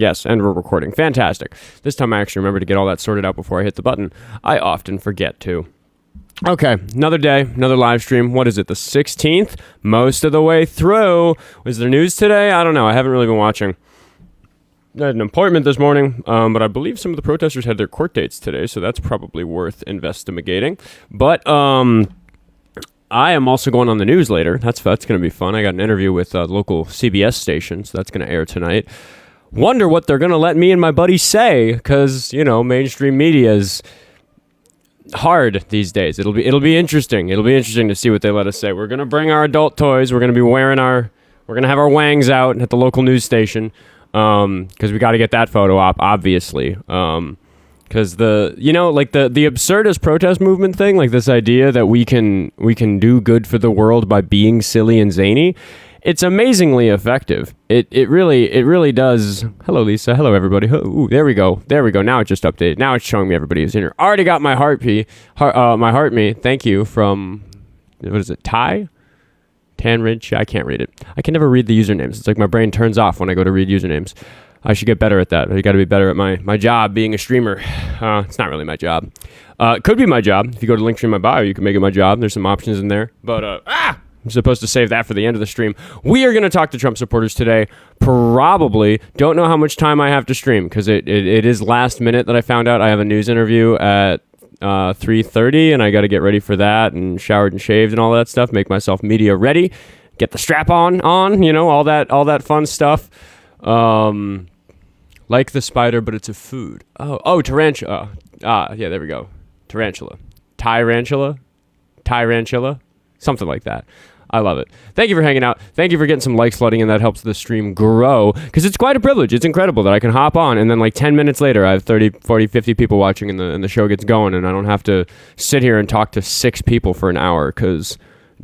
Yes, and we're recording. Fantastic. This time I actually remember to get all that sorted out before I hit the button. I often forget to. Okay, another day, another live stream. What is it, the 16th? Most of the way through. Was there news today? I don't know. I haven't really been watching. I had an appointment this morning, but I believe some of the protesters had their court dates today, so that's probably worth investigating. But I am also going on the news later. That's going to be fun. I got an interview with a local CBS station, so that's going to air tonight. Wonder what they're going to let me and my buddy say, because, you know, mainstream media is hard these days. It'll be interesting. It'll be interesting to see what they let us say. We're going to bring our adult toys. We're going to be we're going to have our wangs out at the local news station. Because we got to get that photo op, obviously. Because the absurdist protest movement thing, like this idea that we can do good for the world by being silly and zany, it's amazingly effective. It really does. Hello, Lisa. Hello, everybody. Ooh, there we go. Now it just updated. Now it's showing me everybody who's in here. Already got my heart me. Thank you from, what is it? Tanridge, I can't read it. I can never read the usernames. It's like my brain turns off when I go to read usernames. I should get better at that. I got to be better at my job, being a streamer. It's not really my job. It could be my job. If you go to Linktree in my bio, you can make it my job. There's some options in there. But I'm supposed to save that for the end of the stream. We are going to talk to Trump supporters today. Probably. Don't know how much time I have to stream, because it is last minute that I found out I have a news interview at 3:30, and I got to get ready for that, and showered and shaved and all that stuff, make myself media ready, get the strap on, you know, all that fun stuff. Like the spider, but it's a food. Tarantula. Yeah, there we go. Tarantula. Tyrantula, something like that. I love it. Thank you for hanging out. Thank you for getting some likes flooding, and that helps the stream grow, because it's quite a privilege. It's incredible that I can hop on, and then like 10 minutes later, I have 30, 40, 50 people watching, and the show gets going, and I don't have to sit here and talk to 6 people for an hour, because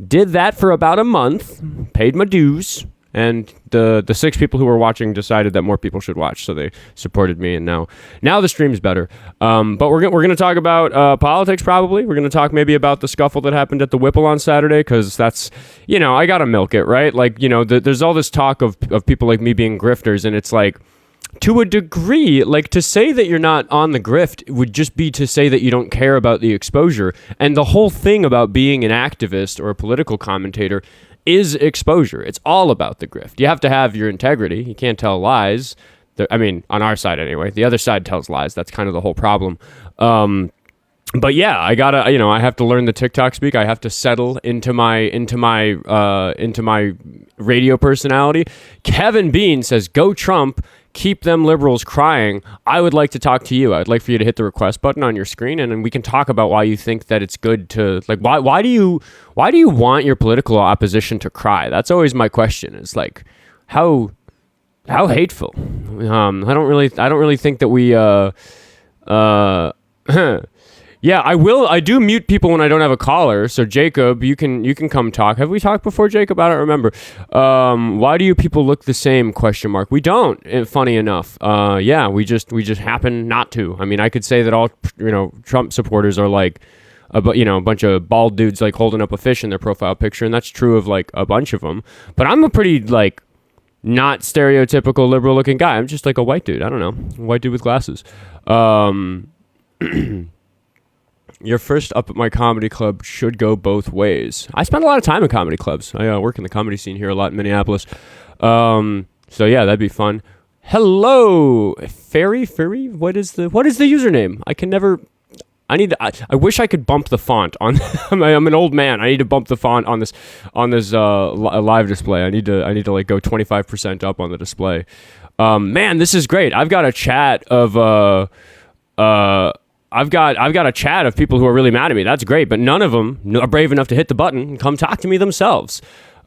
did that for about a month, paid my dues, and the 6 people who were watching decided that more people should watch, so they supported me, and now the stream's better. But we're going to talk about politics, probably. We're going to talk maybe about the scuffle that happened at the Whipple on Saturday, because that's, you know, I got to milk it, right? Like, you know, there's all this talk of people like me being grifters, and it's like, to a degree, like, to say that you're not on the grift would just be to say that you don't care about the exposure. And the whole thing about being an activist or a political commentator is exposure. It's all about the grift. You have to have your integrity. You can't tell lies. I mean, on our side anyway. The other side tells lies. That's kind of the whole problem. But yeah, I gotta, you know, I have to learn the TikTok speak. I have to settle into my radio personality. Kevin Bean says, "Go Trump. Keep them liberals crying." I would like to talk to you. I'd like for you to hit the request button on your screen, and then we can talk about why you think that it's good to, like, why do you want your political opposition to cry? That's always my question. It's like, how hateful. I don't really think that we yeah, I do mute people when I don't have a caller. So Jacob, you can come talk. Have we talked before, Jacob? I don't remember. Why do you people look the same? ? We don't. Funny enough. Yeah, we just happen not to. I mean, I could say that all, you know, Trump supporters are like a bunch of bald dudes like holding up a fish in their profile picture, and that's true of like a bunch of them. But I'm a pretty like not stereotypical liberal looking guy. I'm just like a white dude. I don't know, a white dude with glasses. Your first up at my comedy club should go both ways. I spend a lot of time in comedy clubs. I work in the comedy scene here a lot in Minneapolis. So yeah, that'd be fun. Hello, Fairy. What is the username? I can never. I wish I could bump the font on. I'm an old man. I need to bump the font on this live display. I need to like go 25% up on the display. Man, this is great. I've got a chat of I've got a chat of people who are really mad at me. That's great, but none of them are brave enough to hit the button and come talk to me themselves.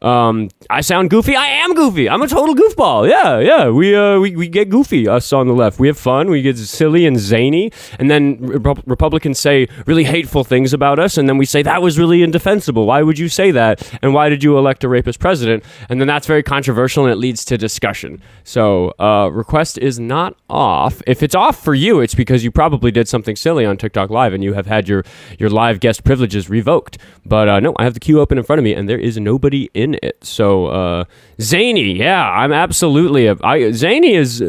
I sound goofy. I am goofy. I'm a total goofball. Yeah. We get goofy, us on the left. We have fun. We get silly and zany. And then Republicans say really hateful things about us. And then we say, that was really indefensible. Why would you say that? And why did you elect a rapist president? And then that's very controversial, and it leads to discussion. So request is not off. If it's off for you, it's because you probably did something silly on TikTok Live and you have had your live guest privileges revoked. But no, I have the queue open in front of me, and there is nobody in it. So zany, yeah, I'm absolutely zany is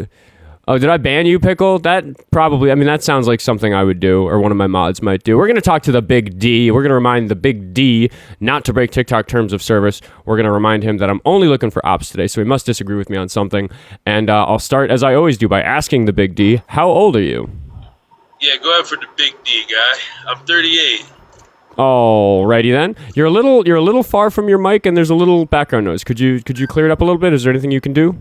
Oh, did I ban you, Pickle? That probably, I mean, that sounds like something I would do, or one of my mods might do. We're going to talk to the Big D. We're going to remind the Big D not to break TikTok terms of service. We're going to remind him that I'm only looking for ops today, so he must disagree with me on something. And I'll start, as I always do, by asking the Big D, how old are you? Yeah, go ahead for the Big D, guy. I'm 38. Alrighty then. You're a little far from your mic, and there's a little background noise. Could you clear it up a little bit? Is there anything you can do?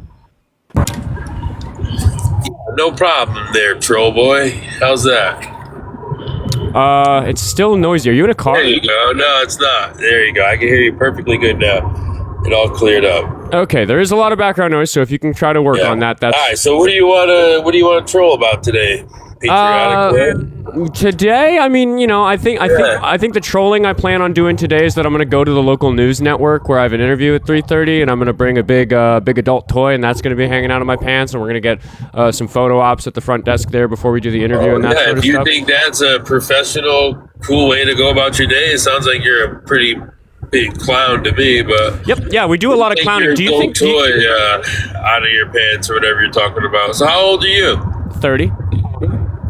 No problem there, troll boy. How's that? It's still noisy. Are you in a car? There you go. No, it's not. There you go. I can hear you perfectly good now. It all cleared up. Okay, there is a lot of background noise, so if you can try to work on that, that's... All right, so what do you want to troll about today? Today, I mean, you know, I think the trolling I plan on doing today is that I'm going to go to the local news network where I have an interview at 3:30, and I'm going to bring a big adult toy, and that's going to be hanging out of my pants, and we're going to get some photo ops at the front desk there before we do the interview and that sort of stuff. If you think that's a professional, cool way to go about your day, it sounds like you're a pretty big clown to me, but... Yep, yeah, we do a lot of clowning. Do you think... toy out of your pants or whatever you're talking about. So how old are you? 30.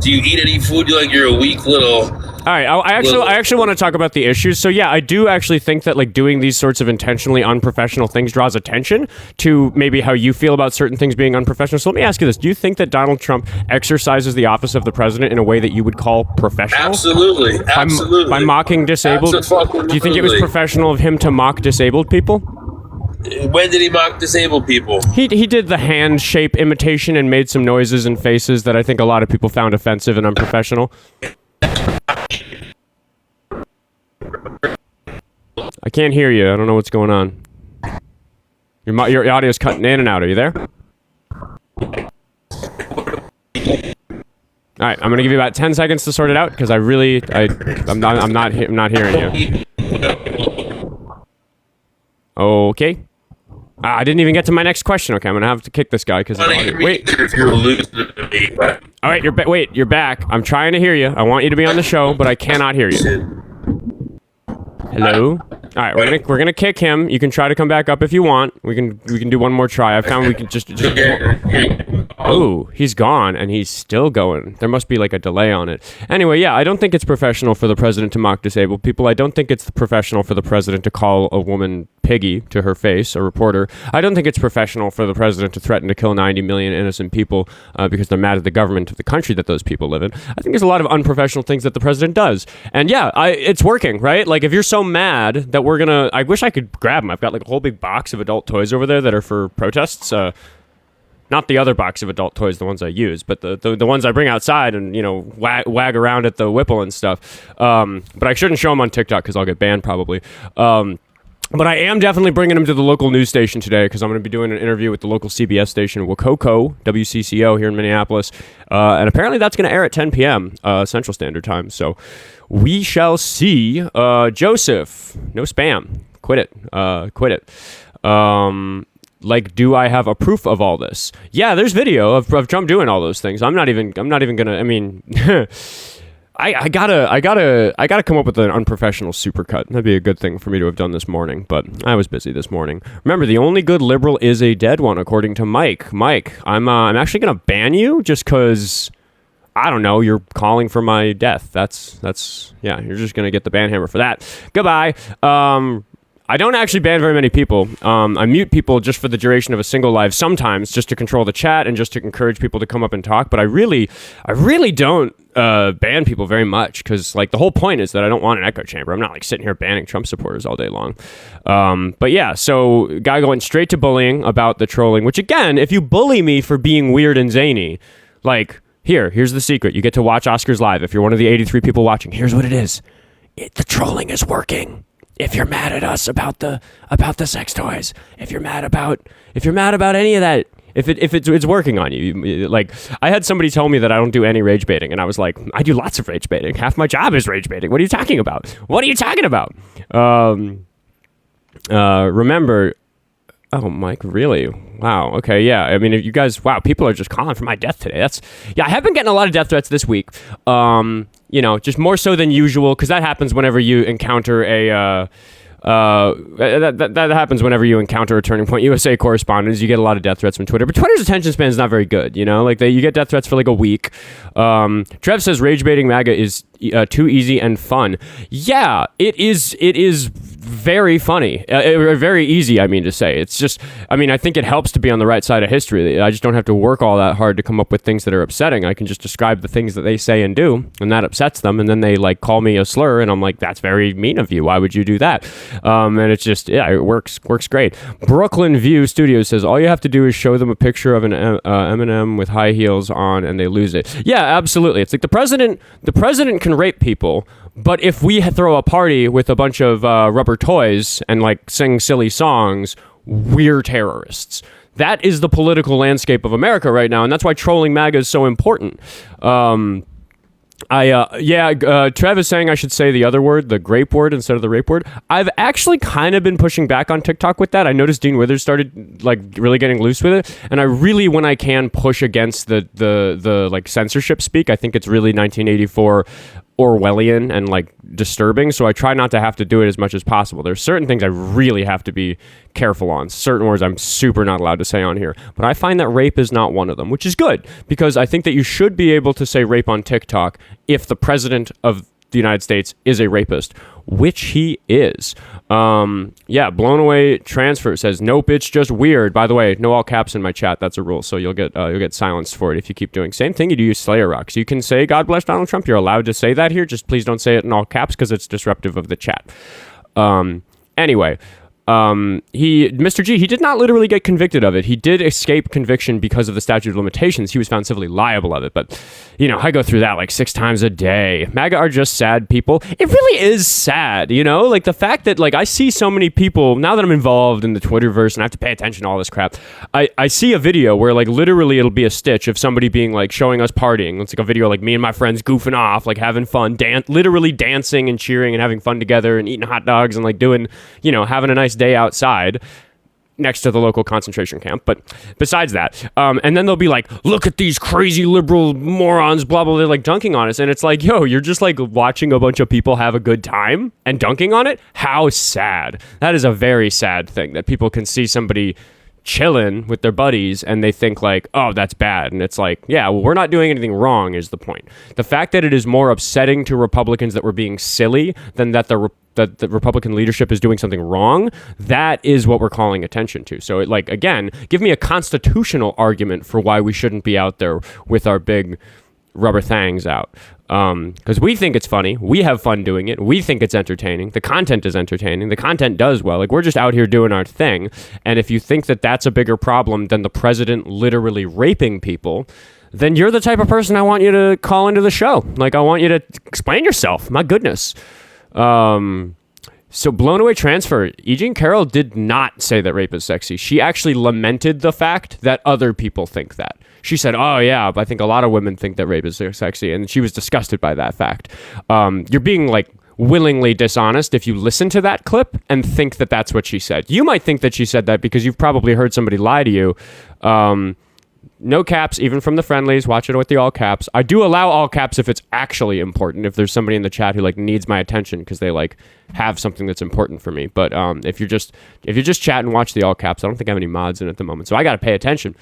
Do you eat any food like you're a weak little... All right, I actually want to talk about the issues. So yeah, I do actually think that like doing these sorts of intentionally unprofessional things draws attention to maybe how you feel about certain things being unprofessional. So let me ask you this. Do you think that Donald Trump exercises the office of the president in a way that you would call professional? Absolutely. By mocking disabled? Do you think it was professional of him to mock disabled people? When did he mock disabled people? He did the hand shape imitation and made some noises and faces that I think a lot of people found offensive and unprofessional. I can't hear you. I don't know what's going on. Your audio's cutting in and out. Are you there? All right, I'm gonna give you about 10 seconds to sort it out because I'm not hearing you. Okay. I didn't even get to my next question. Okay, I'm gonna have to kick this guy because wait. All right, you're back. I'm trying to hear you. I want you to be on the show, but I cannot hear you. Hello. All right, we're gonna kick him. You can try to come back up if you want. We can do one more try. I found we can just oh, he's gone and he's still going. There must be like a delay on it. Anyway, yeah, I don't think it's professional for the president to mock disabled people. I don't think it's professional for the president to call a woman piggy to her face, a reporter. I don't think it's professional for the president to threaten to kill 90 million innocent people because they're mad at the government of the country that those people live in. I think there's a lot of unprofessional things that the president does. And yeah, it's working, right? Like if you're so mad that I wish I could grab them. I've got like a whole big box of adult toys over there that are for protests. Not the other box of adult toys, the ones I use, but the ones I bring outside and, you know, wag around at the Whipple and stuff. But I shouldn't show them on TikTok because I'll get banned probably. But I am definitely bringing them to the local news station today because I'm going to be doing an interview with the local CBS station, Wakoko, WCCO here in Minneapolis. And apparently that's going to air at 10 p.m. Central Standard Time. So we shall see. Joseph, no spam. Quit it. Like, do I have a proof of all this? Yeah, there's video of Trump doing all those things. I'm not even gonna, I mean... I gotta come up with an unprofessional supercut. That'd be a good thing for me to have done this morning, but I was busy this morning. Remember, the only good liberal is a dead one, according to Mike. Mike, I'm actually gonna ban you just because I don't know. You're calling for my death. That's yeah. You're just gonna get the ban hammer for that. Goodbye. I don't actually ban very many people. I mute people just for the duration of a single live sometimes, just to control the chat and just to encourage people to come up and talk. But I really don't ban people very much because, like, the whole point is that I don't want an echo chamber. I'm not like sitting here banning Trump supporters all day long. But yeah, so guy going straight to bullying about the trolling. Which again, if you bully me for being weird and zany, like here's the secret: you get to watch Oscar's live. If you're one of the 83 people watching, here's what it is: the trolling is working. If you're mad at us about the sex toys, if you're mad about any of that, if it's working on you, like I had somebody tell me that I don't do any rage baiting, and I was like, I do lots of rage baiting. Half my job is rage baiting. What are you talking about? Remember. Oh, Mike, really? Wow. Okay, yeah. I mean, if you guys, wow, people are just calling for my death today. I have been getting a lot of death threats this week. You know, just more so than usual, because that happens whenever you encounter That happens whenever you encounter a Turning Point USA correspondent. You get a lot of death threats from Twitter, but Twitter's attention span is not very good. You know, like you get death threats for like a week. Trev says rage baiting MAGA is too easy and fun. Yeah, it is. It is very funny, very easy. I mean to say, it's just. I mean, I think it helps to be on the right side of history. I just don't have to work all that hard to come up with things that are upsetting. I can just describe the things that they say and do, and that upsets them, and then they like call me a slur, and I'm like, that's very mean of you. Why would you do that? And it's just, yeah, it works great. Brooklyn View Studios says all you have to do is show them a picture of an M&M with high heels on, and they lose it. Yeah, absolutely. It's like the president can rape people, but if we throw a party with a bunch of rubber toys and like sing silly songs, we're terrorists. That is the political landscape of America right now, and that's why trolling MAGA is so important. Trev is saying I should say the other word, the grape word, instead of the rape word. I've actually kind of been pushing back on TikTok with that. I noticed Dean Withers started like really getting loose with it, and I really, when I can, push against the like censorship speak. I think it's really 1984 Orwellian and like disturbing, so I try not to have to do it as much as possible. There's certain things I really have to be careful on. Certain words I'm super not allowed to say on here, but I find that rape is not one of them, which is good, because I think that you should be able to say rape on TikTok if the president of the United States is a rapist, which he is. Blown away transfer says nope, it's just weird. By the way, no all caps in my chat. That's a rule, so you'll get silenced for it if you keep doing. Same thing you do use Slayer Rocks. You can say God bless Donald Trump. You're allowed to say that here. Just please don't say it in all caps because it's disruptive of the chat. Anyway. Mr. G, he did not literally get convicted of it. He did escape conviction because of the statute of limitations. He was found civilly liable of it. But, you know, I go through that like 6 times a day. MAGA are just sad people. It really is sad, you know? Like the fact that like I see so many people, now that I'm involved in the Twitterverse and I have to pay attention to all this crap, I see a video where like literally it'll be a stitch of somebody being like showing us partying. It's like a video like me and my friends goofing off, like having fun, literally dancing and cheering and having fun together and eating hot dogs and like doing, you know, having a nice day outside next to the local concentration camp. But besides that, and then they'll be like, look at these crazy liberal morons, blah, blah, they're like dunking on us. And it's like, yo, you're just like watching a bunch of people have a good time and dunking on it. How sad. That is a very sad thing that people can see somebody chilling with their buddies and they think like, oh, that's bad. And it's like, yeah, well, we're not doing anything wrong is the point. The fact that it is more upsetting to Republicans that we're being silly than that the Republican leadership is doing something wrong, that is what we're calling attention to. So it, like, again, give me a constitutional argument for why we shouldn't be out there with our big rubber thangs out. Because we think it's funny. We have fun doing it. We think it's entertaining. The content is entertaining. The content does well. Like, we're just out here doing our thing. And if you think that that's a bigger problem than the president literally raping people, then you're the type of person I want you to call into the show. Like, I want you to explain yourself. My goodness. So blown away transfer. E Jean Carroll did not say that rape is sexy. She actually lamented the fact that other people think that. She said, oh yeah, I think a lot of women think that rape is sexy. And she was disgusted by that fact. You're being like willingly dishonest if you listen to that clip and think that that's what she said. You might think that she said that because you've probably heard somebody lie to you. No caps, even from the friendlies. Watch it with the all caps. I do allow all caps if it's actually important. If there's somebody in the chat who like needs my attention because they like have something that's important for me. But if you're just chatting, watch the all caps. I don't think I have any mods in at the moment, so I got to pay attention.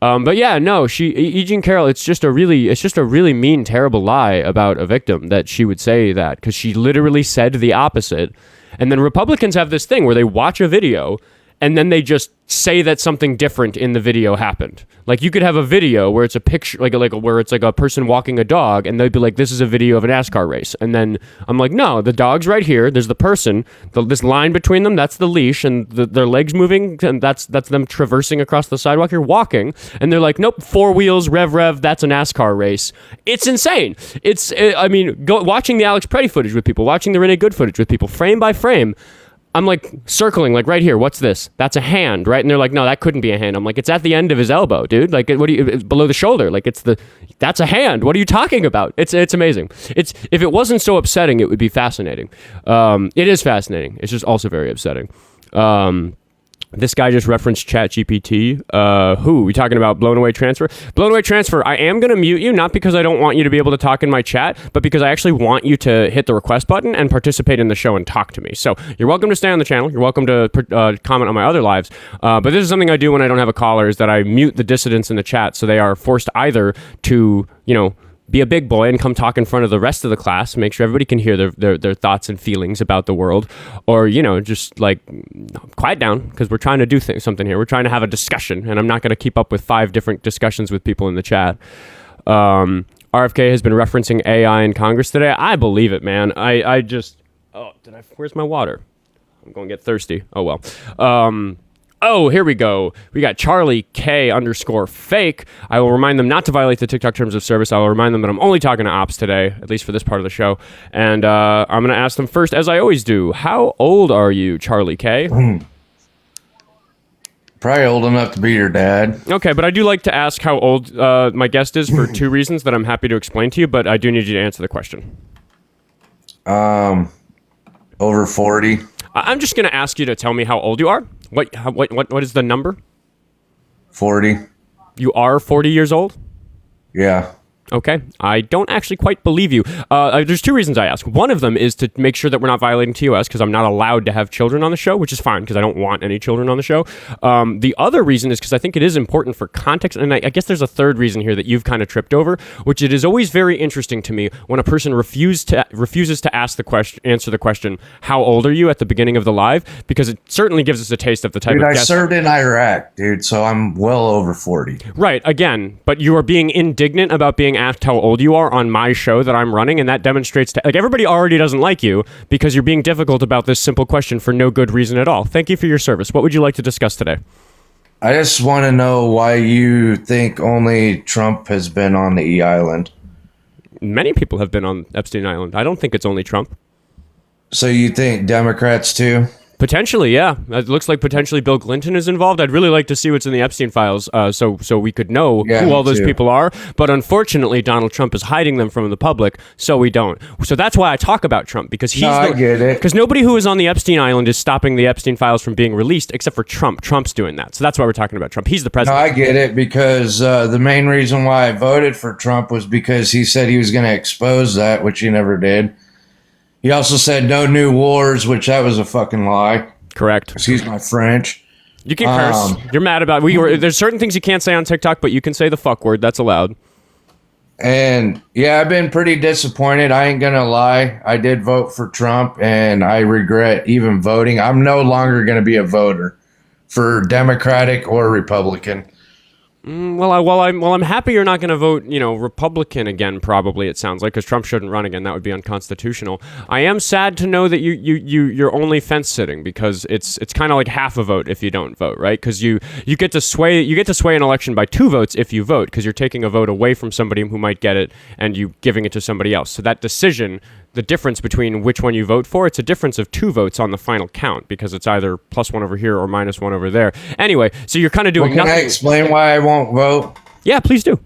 But yeah, no, E Jean Carroll. It's just a really mean, terrible lie about a victim that she would say that, because she literally said the opposite. And then Republicans have this thing where they watch a video and then they just say that something different in the video happened. Like, you could have a video where it's a picture, where it's like a person walking a dog, and they'd be like, this is a video of a NASCAR race. And then I'm like, no, the dog's right here. There's the person, this line between them, that's the leash, and their legs moving, and that's them traversing across the sidewalk. You're walking, and they're like, nope, 4 wheels, rev, that's a NASCAR race. It's insane. Watching the Alex Preddy footage with people, watching the Renee Good footage with people, frame by frame, I'm like circling, like right here. What's this? That's a hand, right? And they're like, no, that couldn't be a hand. I'm like, it's at the end of his elbow, dude. Like, it's below the shoulder. Like, that's a hand. What are you talking about? It's amazing. If it wasn't so upsetting, it would be fascinating. It is fascinating. It's just also very upsetting. This guy just referenced ChatGPT. Who? We talking about blown away transfer? Blown away transfer. I am going to mute you, not because I don't want you to be able to talk in my chat, but because I actually want you to hit the request button and participate in the show and talk to me. So you're welcome to stay on the channel. You're welcome to comment on my other lives. But this is something I do when I don't have a caller, is that I mute the dissidents in the chat, so they are forced either to, be a big boy and come talk in front of the rest of the class, make sure everybody can hear their thoughts and feelings about the world, or, just like quiet down, because we're trying to do something here. We're trying to have a discussion, and I'm not going to keep up with 5 different discussions with people in the chat. RFK has been referencing AI in Congress today. I believe it, man. Where's my water? I'm going to get thirsty. Oh, well. Oh, here we go. We got Charlie K _fake. I will remind them not to violate the TikTok terms of service. I will remind them that I'm only talking to ops today, at least for this part of the show. And I'm going to ask them first, as I always do, how old are you, Charlie K? Probably old enough to be your dad. Okay, but I do like to ask how old my guest is for 2 reasons that I'm happy to explain to you, but I do need you to answer the question. Over 40. I'm just going to ask you to tell me how old you are. What is the number? 40. You are 40 years old? Yeah. Okay, I don't actually quite believe you. There's 2 reasons I ask. One of them is to make sure that we're not violating TOS, because I'm not allowed to have children on the show, which is fine, because I don't want any children on the show. The other reason is because I think it is important for context, and I guess there's a third reason here that you've kind of tripped over, which it is always very interesting to me when a person refuses to answer the question, how old are you, at the beginning of the live, because it certainly gives us a taste of the type of guest. I served in Iraq, dude, so I'm well over 40. Right, again, but you are being indignant about being asked how old you are on my show that I'm running, and that demonstrates everybody already doesn't like you because you're being difficult about this simple question for no good reason at all. Thank you for your service. What would you like to discuss today? I just want to know why you think only Trump has been on the E Island. Many people have been on Epstein Island. I don't think it's only Trump. So you think Democrats too? Potentially, yeah. It looks like potentially Bill Clinton is involved. I'd really like to see what's in the Epstein files, so we could know who all those people are. But unfortunately, Donald Trump is hiding them from the public, so we don't. So that's why I talk about Trump, because I get it. Because nobody who is on the Epstein Island is stopping the Epstein files from being released, except for Trump. Trump's doing that. So that's why we're talking about Trump. He's the president. I get it, because the main reason why I voted for Trump was because he said he was going to expose that, which he never did. He also said no new wars, which that was a fucking lie. Correct. Excuse my French. You can curse. You're mad about there's certain things you can't say on TikTok, but you can say the fuck word. That's allowed. And yeah, I've been pretty disappointed. I ain't gonna lie. I did vote for Trump, and I regret even voting. I'm no longer gonna be a voter for Democratic or Republican. Well, I'm happy you're not going to vote, Republican again. Probably, it sounds like, because Trump shouldn't run again. That would be unconstitutional. I am sad to know that you're only fence sitting, because it's kind of like half a vote if you don't vote, right? Because you get to sway an election by 2 votes if you vote, because you're taking a vote away from somebody who might get it and you giving it to somebody else. So that decision, the difference between which one you vote for, it's a difference of 2 votes on the final count, because it's either +1 over here or -1 over there. Anyway, so you're kind of doing nothing. Can I explain why I won't vote? Yeah, please do.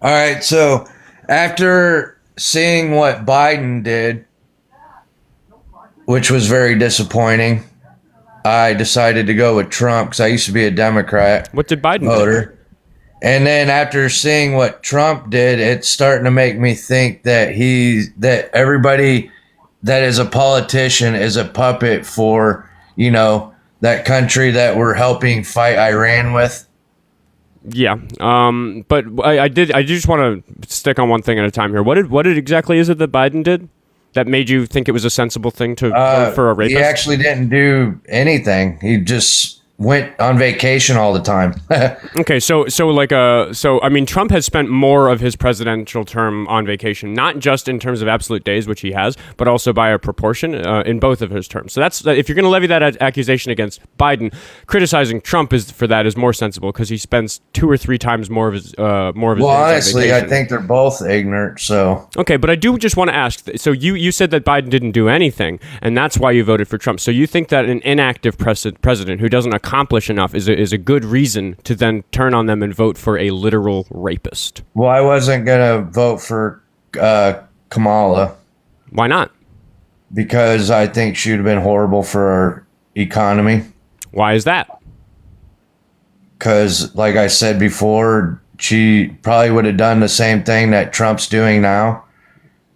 All right, so after seeing what Biden did, which was very disappointing, I decided to go with Trump, because I used to be a Democrat. What did Biden voter. do? And then after seeing what Trump did, it's starting to make me think that that everybody that is a politician is a puppet for, that country that we're helping fight Iran with. Yeah. But I just want to stick on one thing at a time here. What exactly is it that Biden did that made you think it was a sensible thing to vote for a rapist? He actually didn't do anything. He just went on vacation all the time. Okay, so I mean, Trump has spent more of his presidential term on vacation, not just in terms of absolute days, which he has, but also by a proportion in both of his terms. So that's, if you're going to levy that accusation against Biden, criticizing Trump is more sensible, because he spends 2 or 3 times more of his Well, days honestly, on I think they're both ignorant. So okay, but I do just want to ask. So you said that Biden didn't do anything, and that's why you voted for Trump. So you think that an inactive president who doesn't accomplish enough is a good reason to then turn on them and vote for a literal rapist? Well, I wasn't gonna vote for Kamala. Why not? Because I think she would have been horrible for our economy. Why is that? because, like I said before, she probably would have done the same thing that Trump's doing now,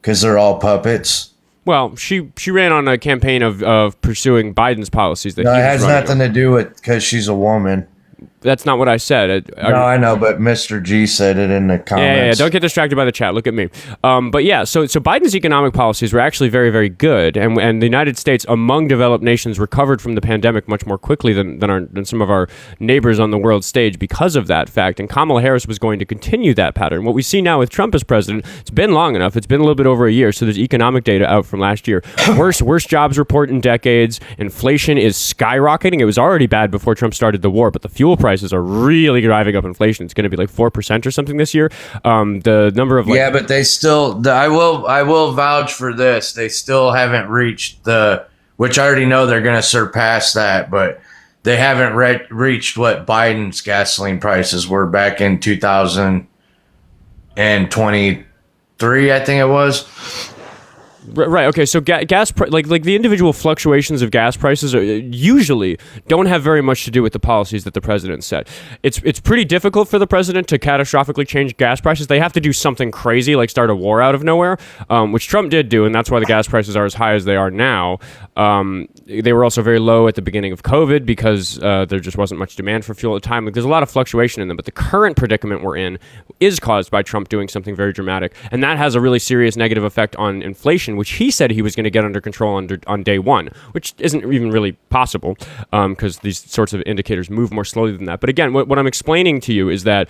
because they're all puppets. Well, she ran on a campaign of pursuing Biden's policies. That No, he it was has running nothing to do with because she's a woman. That's not what I said. No, I know, but Mr. G said it in the comments. Yeah. Don't get distracted by the chat. Look at me. But yeah, so Biden's economic policies were actually very, very good, and the United States, among developed nations, recovered from the pandemic much more quickly than some of our neighbors on the world stage because of that fact. And Kamala Harris was going to continue that pattern. What we see now with Trump as president, it's been long enough. It's been a little bit over a year. So there's economic data out from last year. Worst jobs report in decades. Inflation is skyrocketing. It was already bad before Trump started the war, but the fuel prices are really driving up inflation. It's going to be like 4% or something this year. The number of but they still. I will vouch for this. They still haven't reached which I already know they're going to surpass that, but they haven't reached what Biden's gasoline prices were back in 2023. I think it was. Right. Okay. So gas like the individual fluctuations of gas prices usually don't have very much to do with the policies that the president set. It's pretty difficult for the president to catastrophically change gas prices. They have to do something crazy like start a war out of nowhere, which Trump did do, and that's why the gas prices are as high as they are now. They were also very low at the beginning of COVID because there just wasn't much demand for fuel at the time. Like, there's a lot of fluctuation in them, but the current predicament we're in is caused by Trump doing something very dramatic, and that has a really serious negative effect on inflation, which he said he was going to get under control on day one, which isn't even really possible because these sorts of indicators move more slowly than that. But again, what I'm explaining to you is that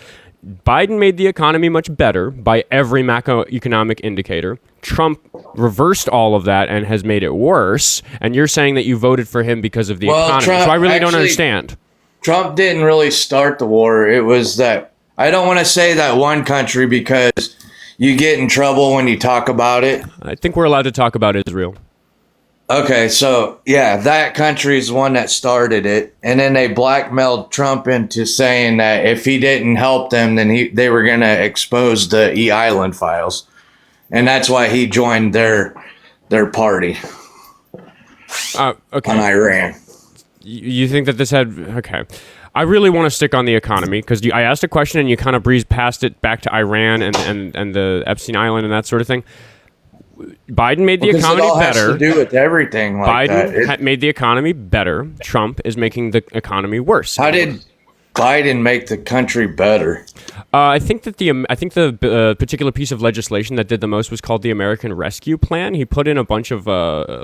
Biden made the economy much better by every macroeconomic indicator. Trump reversed all of that and has made it worse. And you're saying that you voted for him because of the economy. Trump, so I really don't understand. Trump didn't really start the war. It was that, I don't want to say that one country because you get in trouble when you talk about it. I think we're allowed to talk about Israel. Okay, so yeah, that country is the one that started it, and then they blackmailed Trump into saying that if he didn't help them, then they were going to expose the E Island files, and that's why he joined their party Okay. on Iran. You think that this had okay? I really want to stick on the economy because I asked a question and you kind of breezed past it back to Iran and the Epstein Island and that sort of thing. Biden made the economy better. Has to do with everything like Biden made the economy better. Trump is making the economy worse. How did Biden make the country better? I think that the particular piece of legislation that did the most was called the American Rescue Plan. He put in a bunch of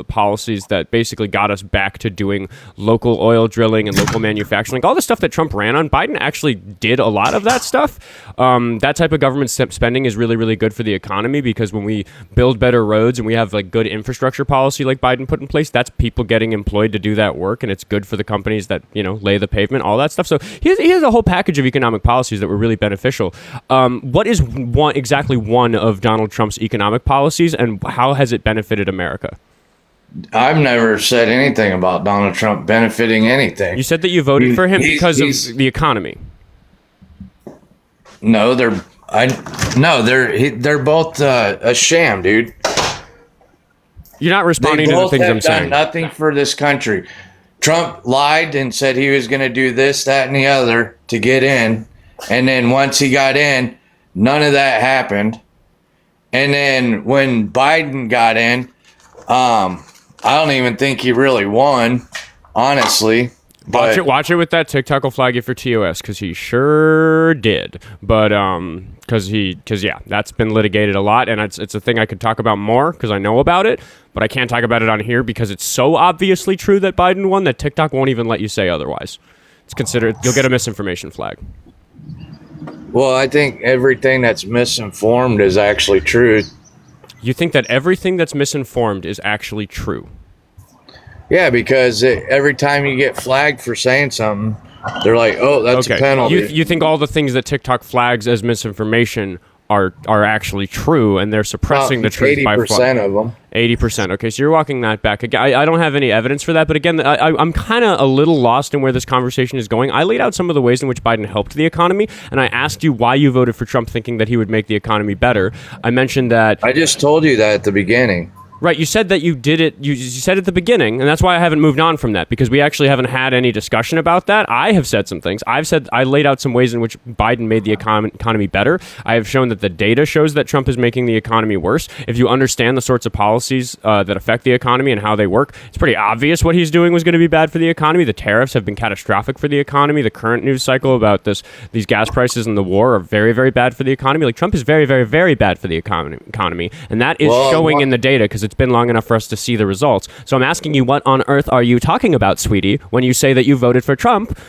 policies that basically got us back to doing local oil drilling and local manufacturing. Like all the stuff that Trump ran on, Biden actually did a lot of that stuff. That type of government spending is really, really good for the economy because when we build better roads and we have like good infrastructure policy like Biden put in place, that's people getting employed to do that work, and it's good for the companies that lay the pavement, all that stuff. So he has a whole package of economic policies that were really beneficial. What is exactly one of Donald Trump's economic policies, and how has it benefited America? I've never said anything about Donald Trump benefiting anything. You said that you voted for him because of the economy. No, they're both a sham, dude. You're not responding to the things I'm saying. They both have done nothing for this country. Trump lied and said he was going to do this, that, and the other to get in. And then once he got in, none of that happened. And then when Biden got in, I don't even think he really won, honestly. Watch it with that TikTok will flag you for TOS because he sure did. But because that's been litigated a lot, and it's a thing I could talk about more because I know about it, but I can't talk about it on here because it's so obviously true that Biden won that TikTok won't even let you say otherwise. It's considered you'll get a misinformation flag. Well, I think everything that's misinformed is actually true. You think that everything that's misinformed is actually true? Yeah, because every time you get flagged for saying something, they're like, "Oh, that's a penalty." You think all the things that TikTok flags as misinformation are actually true, and they're suppressing the truth by 80% of them. 80%. Okay, so you're walking that back. I don't have any evidence for that, but again, I'm kind of a little lost in where this conversation is going. I laid out some of the ways in which Biden helped the economy, and I asked you why you voted for Trump thinking that he would make the economy better. I mentioned that... I just told you that at the beginning. Right, you said that you did it, you said at the beginning, and that's why I haven't moved on from that, because we actually haven't had any discussion about that. I have said some things. I laid out some ways in which Biden made the economy better. I have shown that the data shows that Trump is making the economy worse. If you understand the sorts of policies that affect the economy and how they work, it's pretty obvious what he's doing was going to be bad for the economy. The tariffs have been catastrophic for the economy. The current news cycle about these gas prices and the war are very, very bad for the economy. Like, Trump is very, very, very bad for the economy, and that is showing in the data, because it's been long enough for us to see the results. So I'm asking you, what on earth are you talking about, sweetie, when you say that you voted for Trump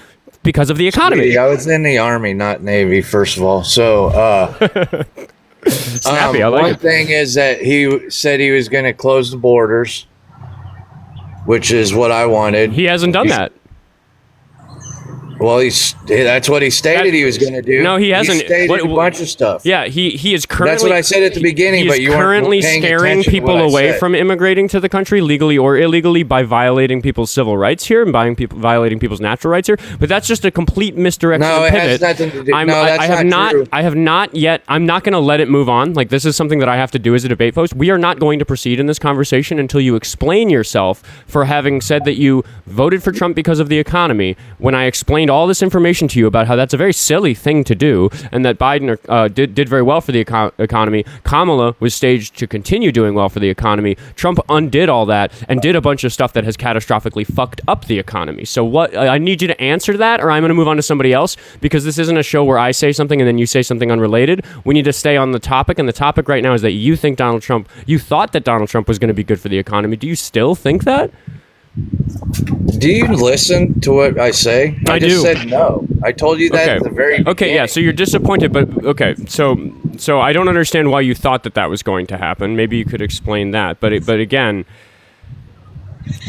because of the economy? Sweetie, I was in the Army, not Navy, first of all. So snappy, I like one it. thing is that he said he was going to close the borders, which is what I wanted. He hasn't done that. Well, that's what he stated he was going to do. No, he hasn't. He stated a bunch of stuff. Yeah, he is currently. That's what I said at the beginning, but you weren't currently paying scaring attention to people what I away said. from immigrating to the country, legally or illegally, by violating people's civil rights here and violating people's natural rights here. But that's just a complete misdirection. No, and it pivot. has nothing to do. I have not true. I have not yet. I'm not going to let it move on. Like, this is something that I have to do as a debate post. We are not going to proceed in this conversation until you explain yourself for having said that you voted for Trump because of the economy, when I explained all this information to you about how that's a very silly thing to do, and that Biden did very well for the economy. Kamala was staged to continue doing well for the economy. Trump undid all that and did a bunch of stuff that has catastrophically fucked up the economy. So what? I need you to answer that, or I'm going to move on to somebody else, because this isn't a show where I say something and then you say something unrelated. We need to stay on the topic, and the topic right now is that you thought that Donald Trump was going to be good for the economy. Do you still think that? Do you listen to what I say? I just do. said no. I told you that at the very beginning. Okay, yeah, so you're disappointed, but okay, so I don't understand why you thought that was going to happen. Maybe you could explain that. But again,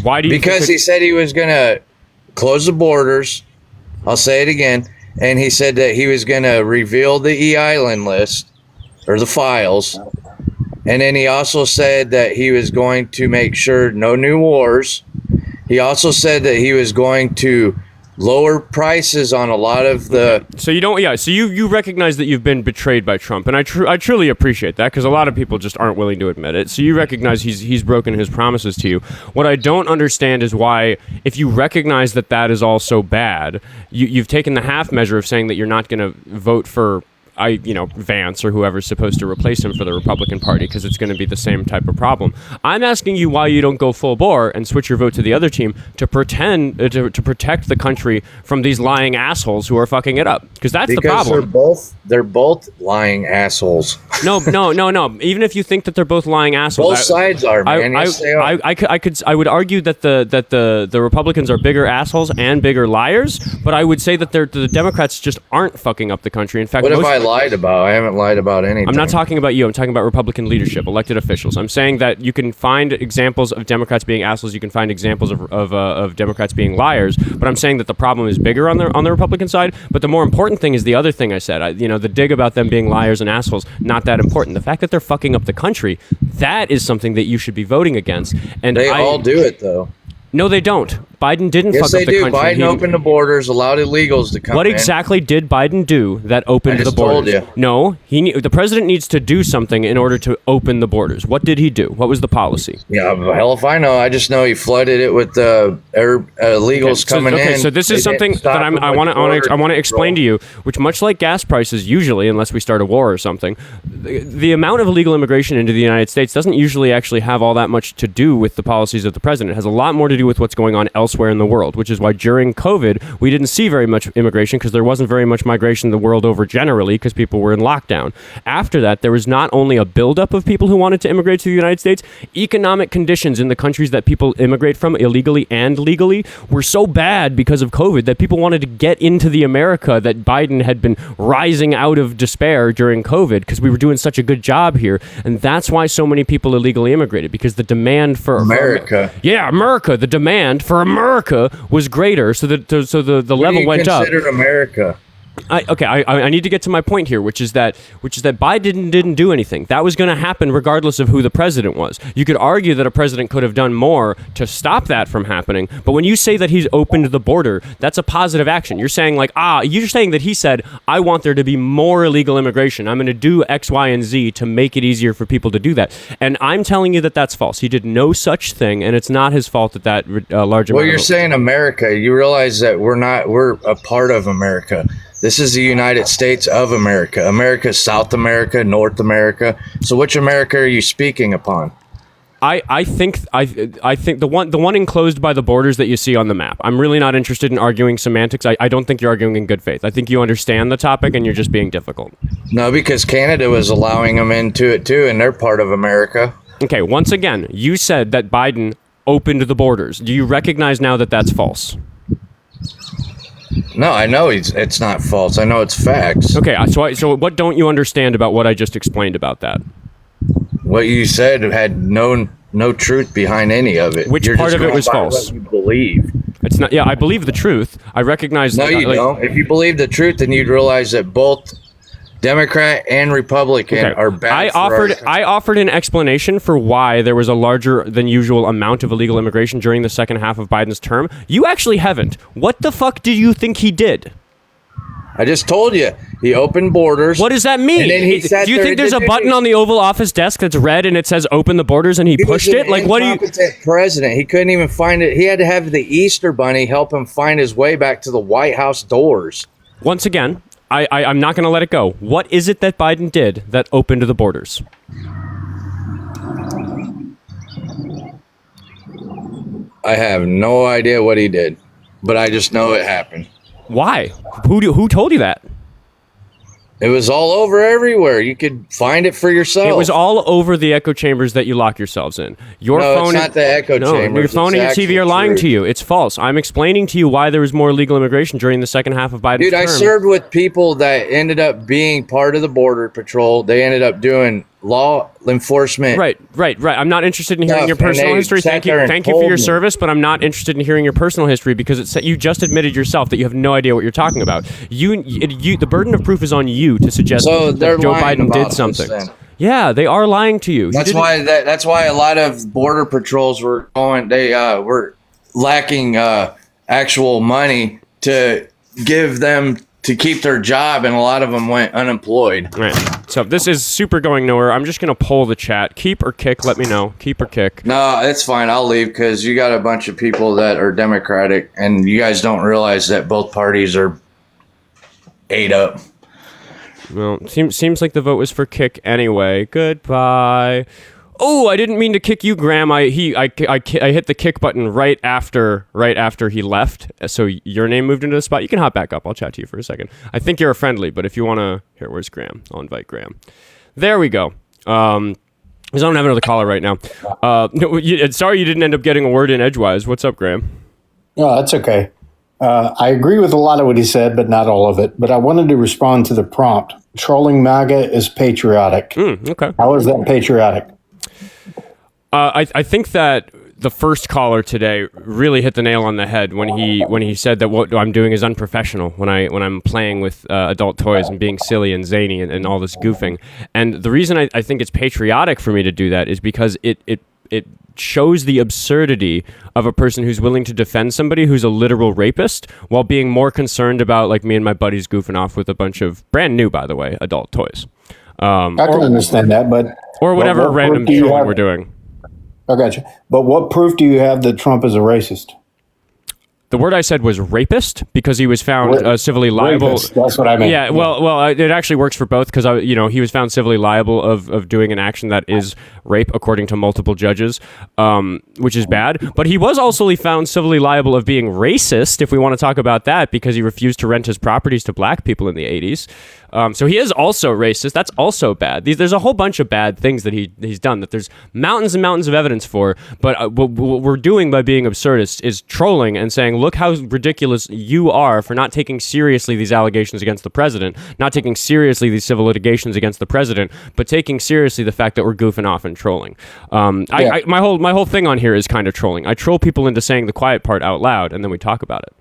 why do you Because he said he was going to close the borders. I'll say it again. And he said that he was going to reveal the E-Island list, or the files. And then he also said that he was going to make sure no new wars. He also said that he was going to lower prices on a lot of the... So you don't, yeah, so you recognize that you've been betrayed by Trump, and I truly appreciate that, because a lot of people just aren't willing to admit it. So you recognize he's broken his promises to you. What I don't understand is why, if you recognize that is all so bad, you've taken the half measure of saying that you're not going to vote for Vance or whoever's supposed to replace him for the Republican Party, because it's going to be the same type of problem. I'm asking you why you don't go full bore and switch your vote to the other team to pretend to protect the country from these lying assholes who are fucking it up, because that's the problem. They're both lying assholes. No. Even if you think that they're both lying assholes, Both sides are, man. Yes, they are. I would argue that the Republicans are bigger assholes and bigger liars, but I would say that the Democrats just aren't fucking up the country. In fact, What have I lied about? I haven't lied about anything. I'm not talking about you. I'm talking about Republican leadership, elected officials. I'm saying that you can find examples of Democrats being assholes. You can find examples of Democrats being liars. But I'm saying that the problem is bigger on the Republican side. But the more important thing is the other thing I said. The dig about them being liars and assholes, not that important. The fact that they're fucking up the country, that is something that you should be voting against. And They all do it, though. No, they don't. Biden didn't Yes, fuck up the they do. country. Biden opened the borders, allowed illegals to come What in. exactly did Biden do that opened I the just told borders? you. No, the president needs to do something in order to open the borders. What did he do? What was the policy? Yeah, hell if I know. I just know he flooded it with illegals coming in. Okay, so this is something that I want to explain to you, which, much like gas prices usually, unless we start a war or something, the amount of illegal immigration into the United States doesn't usually actually have all that much to do with the policies of the president. It has a lot more to do with what's going on elsewhere in the world, which is why during COVID, we didn't see very much immigration, because there wasn't very much migration the world over generally, because people were in lockdown. After that, there was not only a buildup of people who wanted to immigrate to the United States, economic conditions in the countries that people immigrate from, illegally and legally, were so bad because of COVID that people wanted to get into the America that Biden had been rising out of despair during COVID, because we were doing such a good job here. And that's why so many people illegally immigrated, because the demand for America. America, the demand for America was greater, so the level went up. Consider America. I need to get to my point here, which is that Biden didn't do anything. That was going to happen regardless of who the president was. You could argue that a president could have done more to stop that from happening, but when you say that he's opened the border, that's a positive action. You're saying you're saying that he said, I want there to be more illegal immigration. I'm going to do X, Y, and Z to make it easier for people to do that. And I'm telling you that that's false. He did no such thing, and it's not his fault that large amount. Well, you're saying America. You realize that we're a part of America. This is the United States of America. America, South America, North America. So which America are you speaking upon? I think the one enclosed by the borders that you see on the map. I'm really not interested in arguing semantics. I don't think you're arguing in good faith. I think you understand the topic and you're just being difficult. No, because Canada was allowing them into it too, and they're part of America. Okay, once again, you said that Biden opened the borders. Do you recognize now that that's false? No, I know it's not false. I know it's facts. Okay, so what don't you understand about what I just explained about that? What you said had no truth behind any of it. Which part of it was false? What you believe. It's not. Yeah, I believe the truth. I recognize. No, you don't. If you believe the truth, then you'd realize that both Democrat and Republican are bad. I offered an explanation for why there was a larger than usual amount of illegal immigration during the second half of Biden's term. You actually haven't. What the fuck do you think he did? I just told you. He opened borders. What does that mean? And then he sat do you think there's a button on the Oval Office desk that's red and it says "Open the borders" and he pushed it? Like, what do you? President. He couldn't even find it. He had to have the Easter Bunny help him find his way back to the White House doors. Once again, I'm not going to let it go. What is it that Biden did that opened the borders? I have no idea what he did, but I just know it happened. Why? Who told you that? It was all over everywhere. You could find it for yourself. It was all over the echo chambers that you lock yourselves in. Your phone it's not the echo chambers. Your phone and your TV are lying to you. It's false. I'm explaining to you why there was more illegal immigration during the second half of Biden's term. Dude, I served with people that ended up being part of the Border Patrol. They ended up doing law enforcement. Right. I'm not interested in hearing your personal history. Thank you for your service, but I'm not interested in hearing your personal history because you just admitted yourself that you have no idea what you're talking about. The burden of proof is on you to suggest that Joe Biden did something. Yeah, they are lying to you. That's why a lot of border patrols were going. They were lacking actual money to give them to keep their job, and a lot of them went unemployed. Right. So this is super going nowhere. I'm just going to poll the chat. Keep or kick? Let me know. Keep or kick? No, it's fine. I'll leave because you got a bunch of people that are Democratic, and you guys don't realize that both parties are ate up. Well, seems like the vote was for kick anyway. Goodbye. Oh, I didn't mean to kick you, Graham. I hit the kick button right after he left. So your name moved into the spot. You can hop back up. I'll chat to you for a second. I think you're a friendly, but if you want to, here, where's Graham? I'll invite Graham. There we go. Because I don't have another caller right now. Sorry you didn't end up getting a word in edgewise. What's up, Graham? No, that's okay. I agree with a lot of what he said, but not all of it. But I wanted to respond to the prompt. Trolling MAGA is patriotic. Okay. How is that patriotic? I think that the first caller today really hit the nail on the head when he said that what I'm doing is unprofessional when I'm playing with adult toys and being silly and zany and all this goofing. And the reason I think it's patriotic for me to do that is because it shows the absurdity of a person who's willing to defend somebody who's a literal rapist while being more concerned about, like, me and my buddies goofing off with a bunch of brand new, by the way, adult toys. I can understand that, but or whatever random trolling we're doing. I got you. But what proof do you have that Trump is a racist? The word I said was rapist because he was found civilly liable. Rapist, that's what I mean. Yeah, well, it actually works for both because he was found civilly liable of doing an action that is rape according to multiple judges, which is bad. But he was also found civilly liable of being racist, if we want to talk about that, because he refused to rent his properties to black people in the 80s. So he is also racist. That's also bad. There's a whole bunch of bad things that he's done that there's mountains and mountains of evidence for. But what we're doing by being absurdist is trolling and saying, look how ridiculous you are for not taking seriously these allegations against the president, not taking seriously these civil litigations against the president, but taking seriously the fact that we're goofing off and trolling. My whole thing on here is kind of trolling. I troll people into saying the quiet part out loud, and then we talk about it.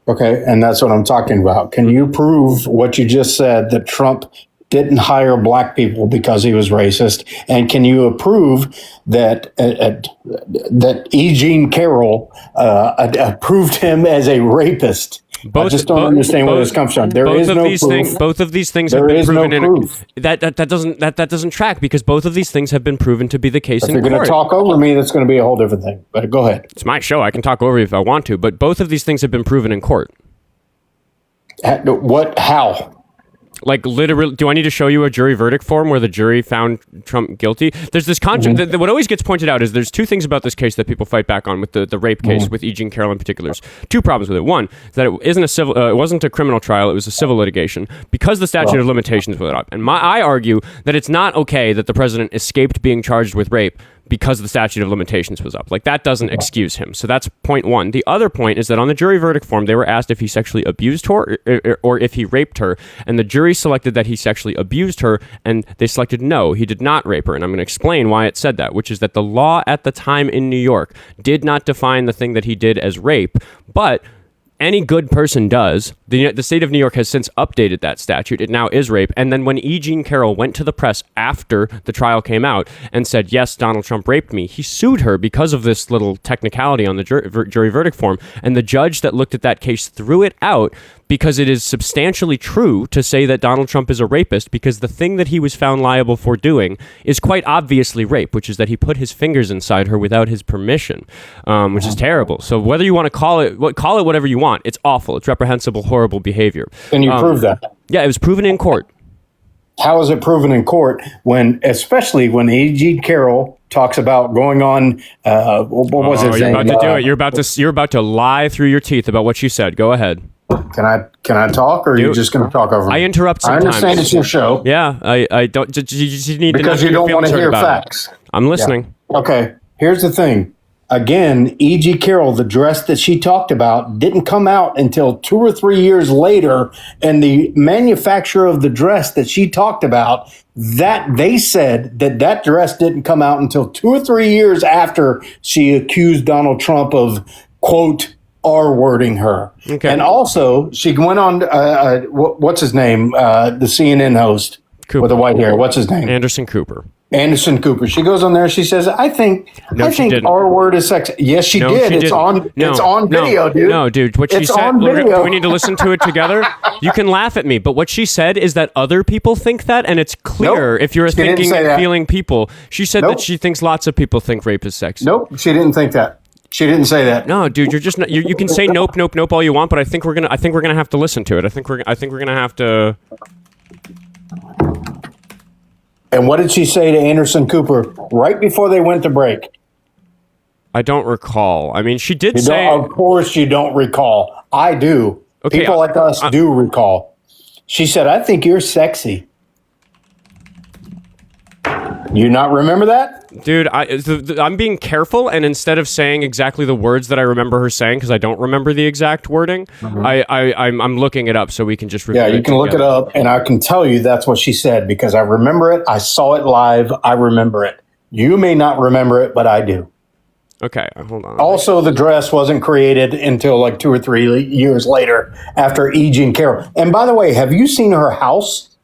Okay, and that's what I'm talking about. Can you prove what you just said, that Trump didn't hire black people because he was racist? And can you approve that that E Jean Carroll approved him as a rapist? I just don't understand where this comes from. There is no proof. Both of these things have There been is no proven. proof. That doesn't track, because both of these things have been proven to be the case If in you're court. going to talk over me, that's going to be a whole different thing. But go ahead. It's my show. I can talk over you if I want to, but both of these things have been proven in court. What? How? Like, literally, do I need to show you a jury verdict form where the jury found Trump guilty? There's this concept. What always gets pointed out is there's two things about this case that people fight back on with the rape case with E Jean Carrol in particular. Two problems with it. One is that it wasn't a criminal trial; it was a civil litigation because the statute of limitations was up. And I argue that it's not okay that the president escaped being charged with rape because the statute of limitations was up. Like, that doesn't excuse him. So that's point one. The other point is that on the jury verdict form, they were asked if he sexually abused her or if he raped her. And the jury selected that he sexually abused her, and they selected no, he did not rape her. And I'm going to explain why it said that, which is that the law at the time in New York did not define the thing that he did as rape, but any good person does. The state of New York has since updated that statute. It now is rape. And then when E Jean Carrol went to the press after the trial came out and said, yes, Donald Trump raped me, he sued her because of this little technicality on the jury verdict form. And the judge that looked at that case threw it out because it is substantially true to say that Donald Trump is a rapist, because the thing that he was found liable for doing is quite obviously rape, which is that he put his fingers inside her without his permission, which is terrible. So whether you want to call it whatever you want, it's awful. It's reprehensible, horrible behavior. Can you prove that? Yeah, it was proven in court. How is it proven in court especially when E Jean Carroll talks about going on? What was his name? You're about to do it. You're about to lie through your teeth about what she said. Go ahead. Can I talk, or are you just going to talk over me? I interrupt sometimes. I understand it's your show. Yeah, I don't. You just need because to you don't want to hear facts. I'm listening. Yeah. Okay. Here's the thing. Again, E Jean Carroll, the dress that she talked about didn't come out until 2 or 3 years later, and the manufacturer of the dress that she talked about, that they said that dress didn't come out until 2 or 3 years after she accused Donald Trump of, quote, R-wording her. Okay. And also, she went on, what's his name? The CNN host Cooper. With the white hair. What's his name? Anderson Cooper. She goes on there. She says, "I think our word is sexy." Yes, she did. It's on video, dude. No, dude. What she said. Do we need to listen to it together? You can laugh at me, but what she said is that other people think that, and it's clear if you're a thinking and feeling people. She said that she thinks lots of people think rape is sexy. Nope, she didn't think that. She didn't say that. No, dude, you're just not, you can say nope all you want, but I think we're gonna have to listen to it. I think we're gonna have to. And what did she say to Anderson Cooper right before they went to break? I don't recall. I mean, she did say... Of course you don't recall. I do. Okay, people like us do recall. She said, "I think you're sexy." You not remember that? Dude, I'm being careful, and instead of saying exactly the words that I remember her saying, because I don't remember the exact wording, I'm looking it up so we can just review it. Yeah, you can look it up, and I can tell you that's what she said, because I remember it. I saw it live. I remember it. You may not remember it, but I do. Okay, hold on. Also, the dress wasn't created until like 2 or 3 years later after E Jean Carrol. And by the way, have you seen her house?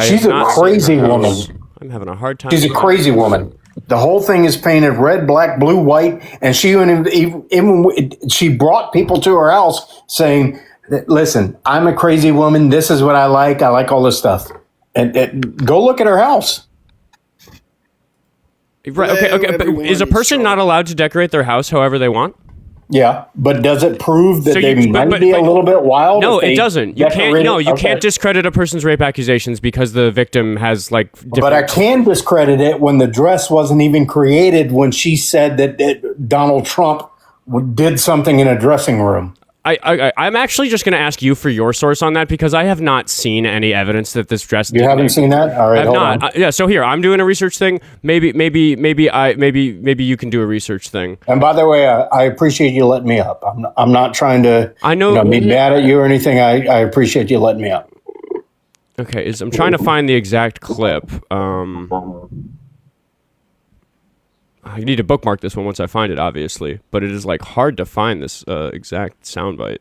She's a crazy woman. I'm having a hard time. She's a crazy woman. The whole thing is painted red, black, blue, white, and she brought people to her house saying, "Listen, I'm a crazy woman. This is what I like. I like all this stuff." And go look at her house. Right. Okay. But is a person not allowed to decorate their house however they want? Yeah, but does it prove that they might be a little bit wild? No, it doesn't. You can't. No, you can't discredit a person's rape accusations because the victim has like. But I can discredit it when the dress wasn't even created when she said that Donald Trump did something in a dressing room. I'm actually just going to ask you for your source on that because I have not seen any evidence that this dress. You haven't seen that? All right, I've not. Yeah. So here, I'm doing a research thing. Maybe you can do a research thing. And by the way, I appreciate you letting me up. I'm not trying to. I know. Be mad at you or anything. I appreciate you letting me up. Okay. I'm trying to find the exact clip. I need to bookmark this one once I find it, obviously. But it is like hard to find this exact soundbite.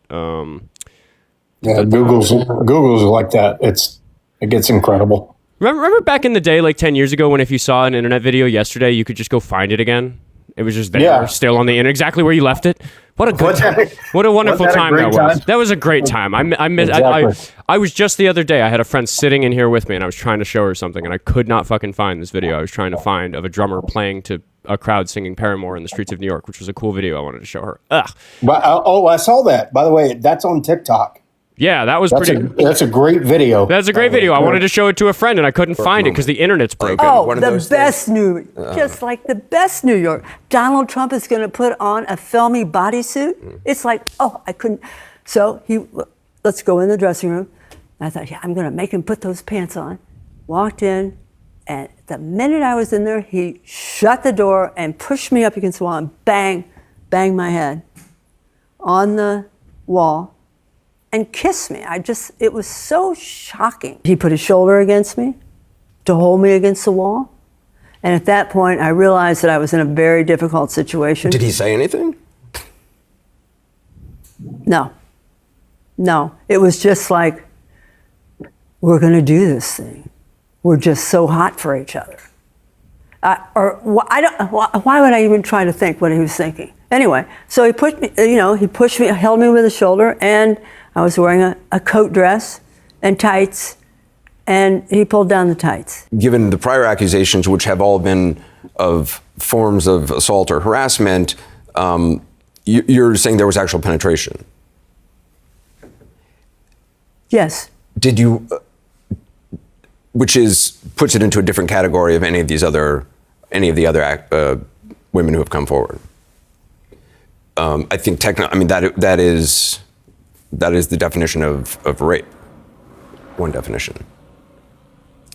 Yeah, Google's like that. It gets incredible. Remember back in the day, like 10 years ago, when if you saw an internet video yesterday, you could just go find it again? It was just there, still on the internet, exactly where you left it. What a good time. What a wonderful time that was. That was a great time. I was just the other day, I had a friend sitting in here with me, and I was trying to show her something, and I could not fucking find this video I was trying to find of a drummer playing to a crowd singing Paramore in the streets of New York, which was a cool video I wanted to show her. Ugh. But, I saw that. By the way, that's on TikTok. Yeah, that's a great video. That's a great video. I wanted to show it to a friend, and I couldn't find it because the internet's broken. Oh, the best just like the best New York. Donald Trump is going to put on a filmy bodysuit. It's like, I couldn't. So let's go in the dressing room. And I thought, I'm going to make him put those pants on. Walked in, and the minute I was in there, he shut the door and pushed me up against the wall and banged my head on the wall. And kissed me. It was so shocking. He put his shoulder against me to hold me against the wall. And at that point, I realized that I was in a very difficult situation. Did he say anything? No. It was just like, we're going to do this thing. We're just so hot for each other. Why would I even try to think what he was thinking? Anyway, so he pushed me, held me with his shoulder, and I was wearing a coat dress and tights, and he pulled down the tights. Given the prior accusations, which have all been of forms of assault or harassment, you're saying there was actual penetration? Yes. Did you, which puts it into a different category of any of the other women who have come forward? I think that is the definition of rape. One definition.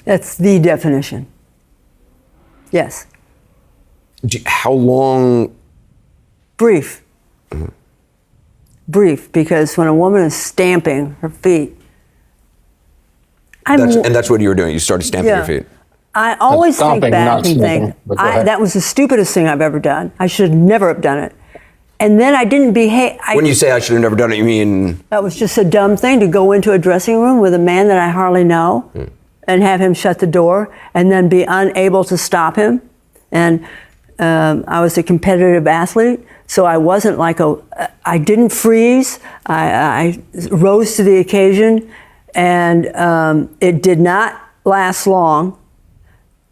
That's the definition. Yes. How long? Brief. Mm-hmm. Brief, because when a woman is stamping her feet, and that's what you were doing. You started stamping your feet. I always think back and think, that was the stupidest thing I've ever done. I should never have done it. And then I didn't behave. When you say I should have never done it, you mean? That was just a dumb thing to go into a dressing room with a man that I hardly know and have him shut the door and then be unable to stop him. And I was a competitive athlete, so I wasn't like I didn't freeze. I rose to the occasion, and it did not last long.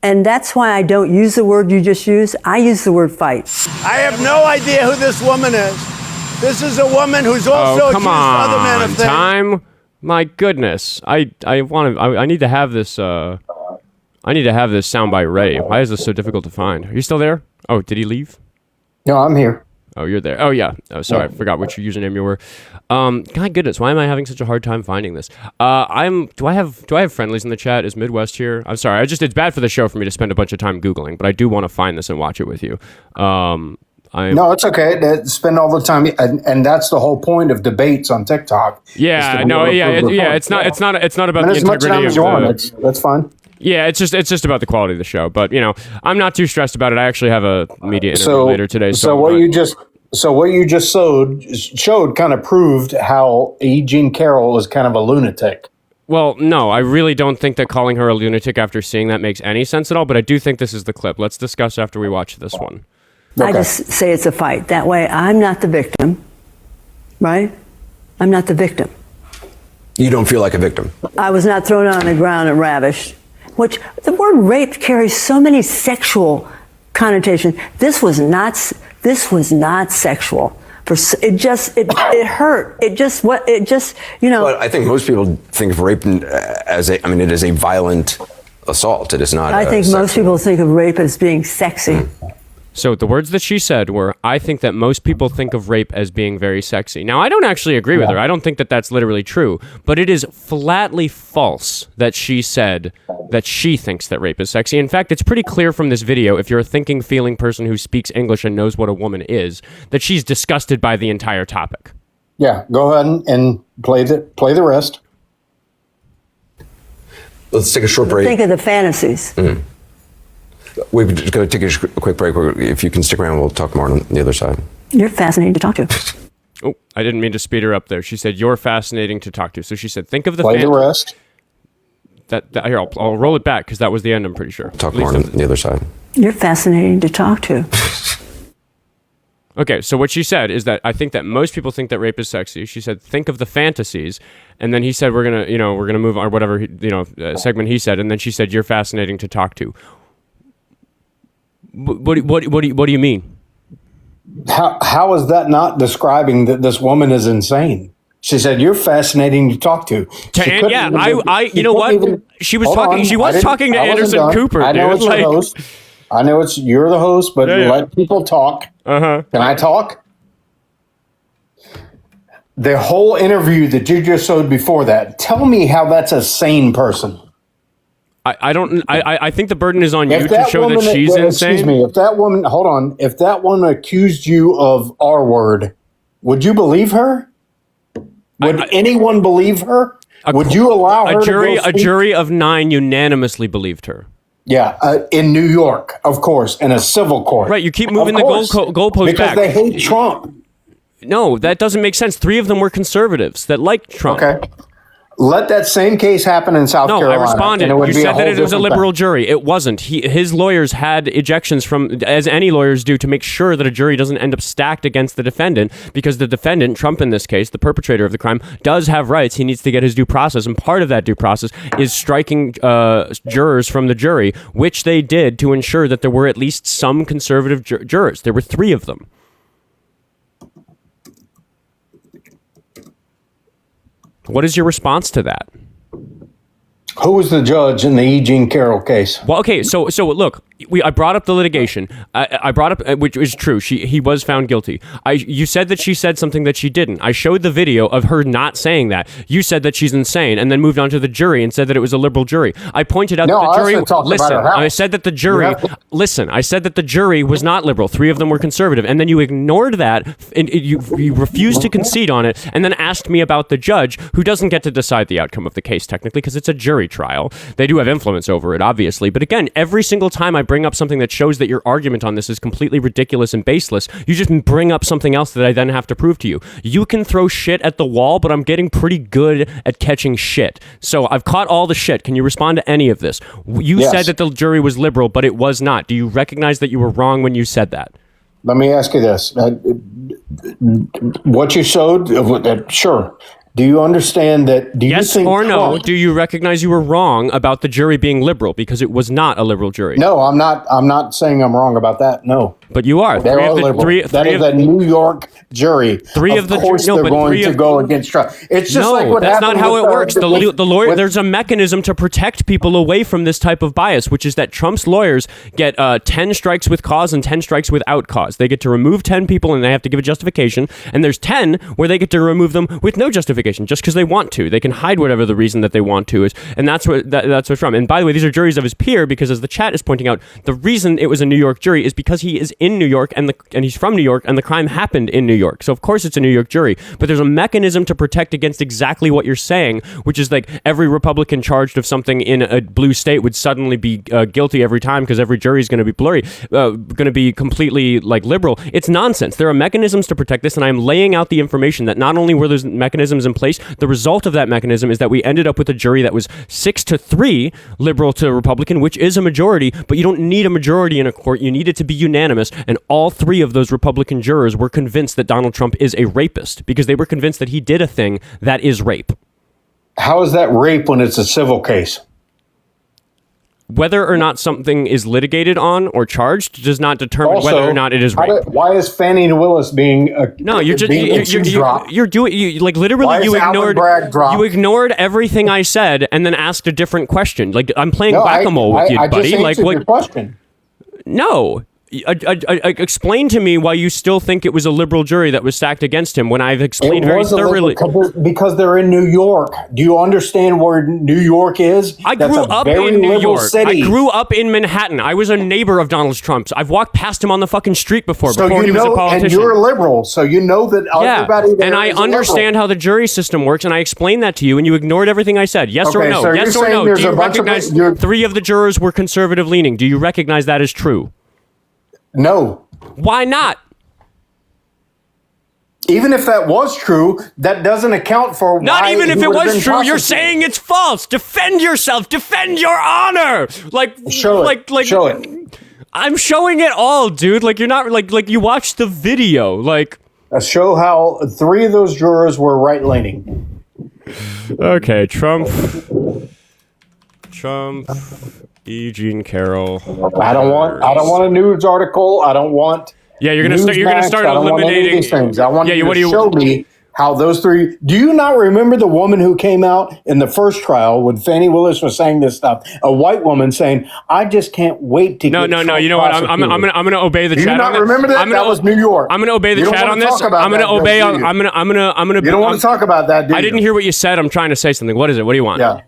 And that's why I don't use the word you just used. I use the word fight. I have no idea who this woman is. This is a woman who's also accused other men of things. Time. My goodness. I need to have this soundbite ready. Why is this so difficult to find? Are you still there? Oh, did he leave? No, I'm here. Oh, you're there. Oh, yeah. Oh, sorry. I forgot which username you were. My goodness, why am I having such a hard time finding this? Do I have friendlies in the chat? Is Midwest here? I'm sorry. It's bad for the show for me to spend a bunch of time Googling, but I do want to find this and watch it with you. No, it's okay. Spend all the time, and that's the whole point of debates on TikTok. Yeah, It's not about the as much time integrity as of you want. That's fine. Yeah, it's just about the quality of the show. But I'm not too stressed about it. I actually have a media interview later today. So what you just showed kind of proved how E Jean Carrol is kind of a lunatic. Well, no, I really don't think that calling her a lunatic after seeing that makes any sense at all. But I do think this is the clip. Let's discuss after we watch this one. Okay. I just say it's a fight. That way, I'm not the victim, right? I'm not the victim. You don't feel like a victim. I was not thrown on the ground and ravished. Which the word rape carries so many sexual connotations. This was not sexual. It hurt. But I think most people think of rape as it is a violent assault. It is not. I think most people think of rape as being sexy. So the words that she said were, I think that most people think of rape as being very sexy. Now, I don't actually agree with her. I don't think that that's literally true. But it is flatly false that she said that she thinks that rape is sexy. In fact, it's pretty clear from this video, if you're a thinking, feeling person who speaks English and knows what a woman is, that she's disgusted by the entire topic. Yeah, go ahead and play the rest. Let's take a short break. Think of the fantasies. We're just going to take a quick break. If you can stick around, we'll talk more on the other side. You're fascinating to talk to. Oh, I didn't mean to speed her up there. She said, you're fascinating to talk to. So she said, think of the Play the rest. Here, I'll roll it back because that was the end, I'm pretty sure. Talk more on the other side. You're fascinating to talk to. Okay, so what she said is that I think that most people think that rape is sexy. She said, think of the fantasies. And then he said, we're going to move on, or whatever, segment he said. And then she said, you're fascinating to talk to. What do you mean? How is that not describing that this woman is insane? She said, "You're fascinating to talk to." You know what? She was talking. She was talking to Anderson Cooper. I know it's your host. I know you're the host, but let people talk. Can I talk? The whole interview that you just showed before that. Tell me how that's a sane person. I think the burden is on you to show that she's insane. Excuse me. If that woman, hold on. If that woman accused you of R word, would you believe her? Would anyone believe her? Would you allow her a jury of 9 unanimously believed her? Yeah, in New York, of course, in a civil court. Right, you keep moving the goalpost back. Because they hate Trump. No, that doesn't make sense. 3 of them were conservatives that liked Trump. Okay. Let that same case happen in South Carolina. No, I responded. You said that it was a liberal jury. It wasn't. His lawyers had ejections from, as any lawyers do, to make sure that a jury doesn't end up stacked against the defendant, because the defendant, Trump in this case, the perpetrator of the crime, does have rights. He needs to get his due process, and part of that due process is striking jurors from the jury, which they did to ensure that there were at least some conservative jurors. There were 3 of them. What is your response to that? Who was the judge in the E Jean Carrol case? Well, okay, so look, I brought up the litigation. I brought up, which is true. He was found guilty. You said that she said something that she didn't. I showed the video of her not saying that. You said that she's insane, and then moved on to the jury and said that it was a liberal jury. I pointed out that the jury. Listen, I said that the jury. Listen, I said that the jury was not liberal. 3 of them were conservative, and then you ignored that, and you refused to concede on it, and then asked me about the judge, who doesn't get to decide the outcome of the case technically, because it's a jury trial. They do have influence over it, obviously, but again, every single time I bring up something that shows that your argument on this is completely ridiculous and baseless, you just bring up something else that I then have to prove to you. You can throw shit at the wall, but I'm getting pretty good at catching shit. So I've caught all the shit. Can you respond to any of this? You said that the jury was liberal, but it was not. Do you recognize that you were wrong when you said that? Let me ask you this. What you showed, sure. Do you understand that? Yes or no? Do you recognize you were wrong about the jury being liberal, because it was not a liberal jury? No, I'm not. I'm not saying I'm wrong about that. No, but you are. They are liberal. That is a New York jury. Of course, they're going to go against Trump. It's just like what happened. That's not how it works. The lawyer. There's a mechanism to protect people away from this type of bias, which is that Trump's lawyers get 10 strikes with cause and 10 strikes without cause. They get to remove 10 people and they have to give a justification. And there's 10 where they get to remove them with no justification, just because they want to. They can hide whatever the reason that they want to is, and that's what's from. And by the way, these are juries of his peer, because as the chat is pointing out, the reason it was a New York jury is because he is in New York and he's from New York, and the crime happened in New York. So of course it's a New York jury. But there's a mechanism to protect against exactly what you're saying, which is like every Republican charged of something in a blue state would suddenly be guilty every time, because every jury is going to be going to be completely like liberal. It's nonsense. There are mechanisms to protect this, and I'm laying out the information that not only were those mechanisms in place, the result of that mechanism is that we ended up with a jury that was 6-3 liberal to Republican, which is a majority, but you don't need a majority in a court. You need it to be unanimous, and all 3 of those Republican jurors were convinced that Donald Trump is a rapist, because they were convinced that he did a thing that is rape. How is that rape when it's a civil case? Whether or not something is litigated on or charged does not determine whether or not it is rape. Why is Fannie Willis being no? You're you ignored everything I said and then asked a different question. Like I'm playing whack-a-mole with you, buddy. Like what? Your question. No. Explain to me why you still think it was a liberal jury that was stacked against him when I've explained very thoroughly. Because they're in New York. Do you understand where New York is? I grew up in New York. City. I grew up in Manhattan. I was a neighbor of Donald Trump's. I've walked past him on the fucking street before he was a politician. And you're a liberal, so you know that everybody there and I understand how the jury system works, and I explained that to you, and you ignored everything I said. Yes or no? So yes or no? Do you recognize 3 of the jurors were conservative leaning? Do you recognize that as true? No. Why not? Even if that was true, that doesn't account for not why even if it was true. You're prosecuted. saying it's false. Defend yourself. Defend your honor. Show it. I'm showing it all, dude. Like you're not like you watched the video. Like show how 3 of those jurors were right leaning. Okay, Trump, E Jean Carroll. I don't want a news article. I don't want. Yeah, you're gonna start eliminating these things. I want you what to do you show me how those 3. Do you not remember the woman who came out in the first trial when Fannie Willis was saying this stuff? A white woman saying, "I just can't wait to." No. You know what? I'm gonna obey the chat. Do you not remember that? That was New York. I'm gonna obey the chat on this. I'm gonna obey. I'm gonna. You don't want to talk about that, do you? I didn't hear what you said. I'm trying to say something. What is it? What do you want? Yeah.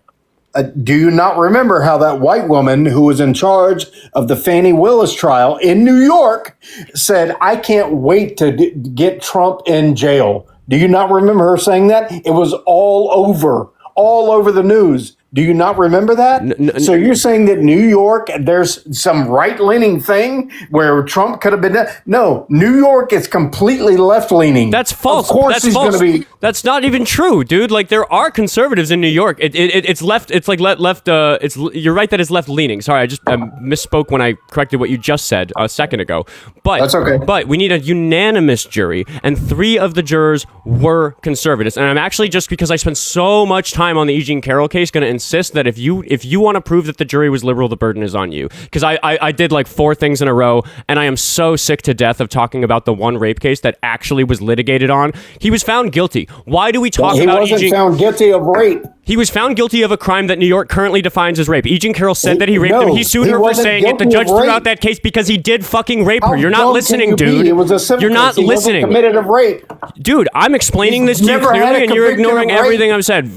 Do you not remember how that white woman who was in charge of the Fannie Willis trial in New York said, "I can't wait to get Trump in jail"? Do you not remember her saying that? It was all over the news. Do you not remember that? So you're saying that New York, there's some right-leaning thing where Trump could have been... No, New York is completely left-leaning. That's false. Of course he's going to be... That's not even true, dude. Like, there are conservatives in New York. It's left... It's like left... You're right that it's left-leaning. Sorry, I just misspoke when I corrected what you just said a second ago. But that's okay. But we need a unanimous jury, and 3 of the jurors were conservatives. And I'm actually, just because I spent so much time on the E Jean Carroll case, going to insist that if you want to prove that the jury was liberal, the burden is on you. Because I did like 4 things in a row, and I am so sick to death of talking about the one rape case that actually was litigated on. He was found guilty. Why do we talk about He wasn't found guilty of rape. He was found guilty of a crime that New York currently defines as rape. E Jean Carroll said that he raped him. He sued her for saying it. The judge threw out that case because he did fucking rape her. You're not listening, dude. It was a civil You're not case. listening. He wasn't committed of rape. Dude, I'm explaining this to you clearly, and you're ignoring everything I've said.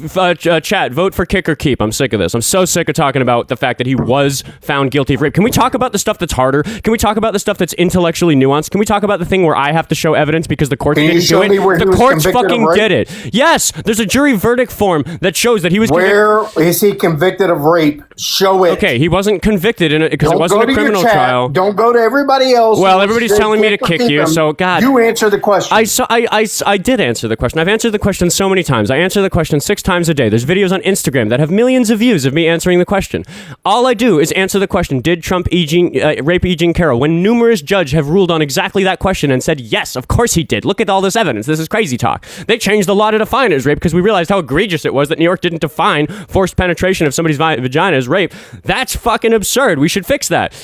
Chat, vote for kick or keep. I'm sick of this. I'm so sick of talking about the fact that he was found guilty of rape. Can we talk about the stuff that's harder? Can we talk about the stuff that's intellectually nuanced? Can we talk about the thing where I have to show evidence because the courts didn't do it? The courts fucking did it. Yes, there's a jury verdict form that shows that he was Where is he convicted of rape? Show it. Okay, he wasn't convicted in it because it wasn't a criminal trial. Don't go to everybody else. Well, everybody's telling me to kick you, so God. You answer the question. I did answer the question. I've answered the question so many times. I answer the question 6 times a day. There's videos on Instagram that have millions of views of me answering the question. All I do is answer the question, did Trump rape E Jean Carroll? When numerous judges have ruled on exactly that question and said, yes, of course he did. Look at all this evidence. This is crazy talk. They changed the law to define it as rape because we realized how egregious it was that New York didn't define forced penetration of somebody's vagina as rape. That's fucking absurd. We should fix that.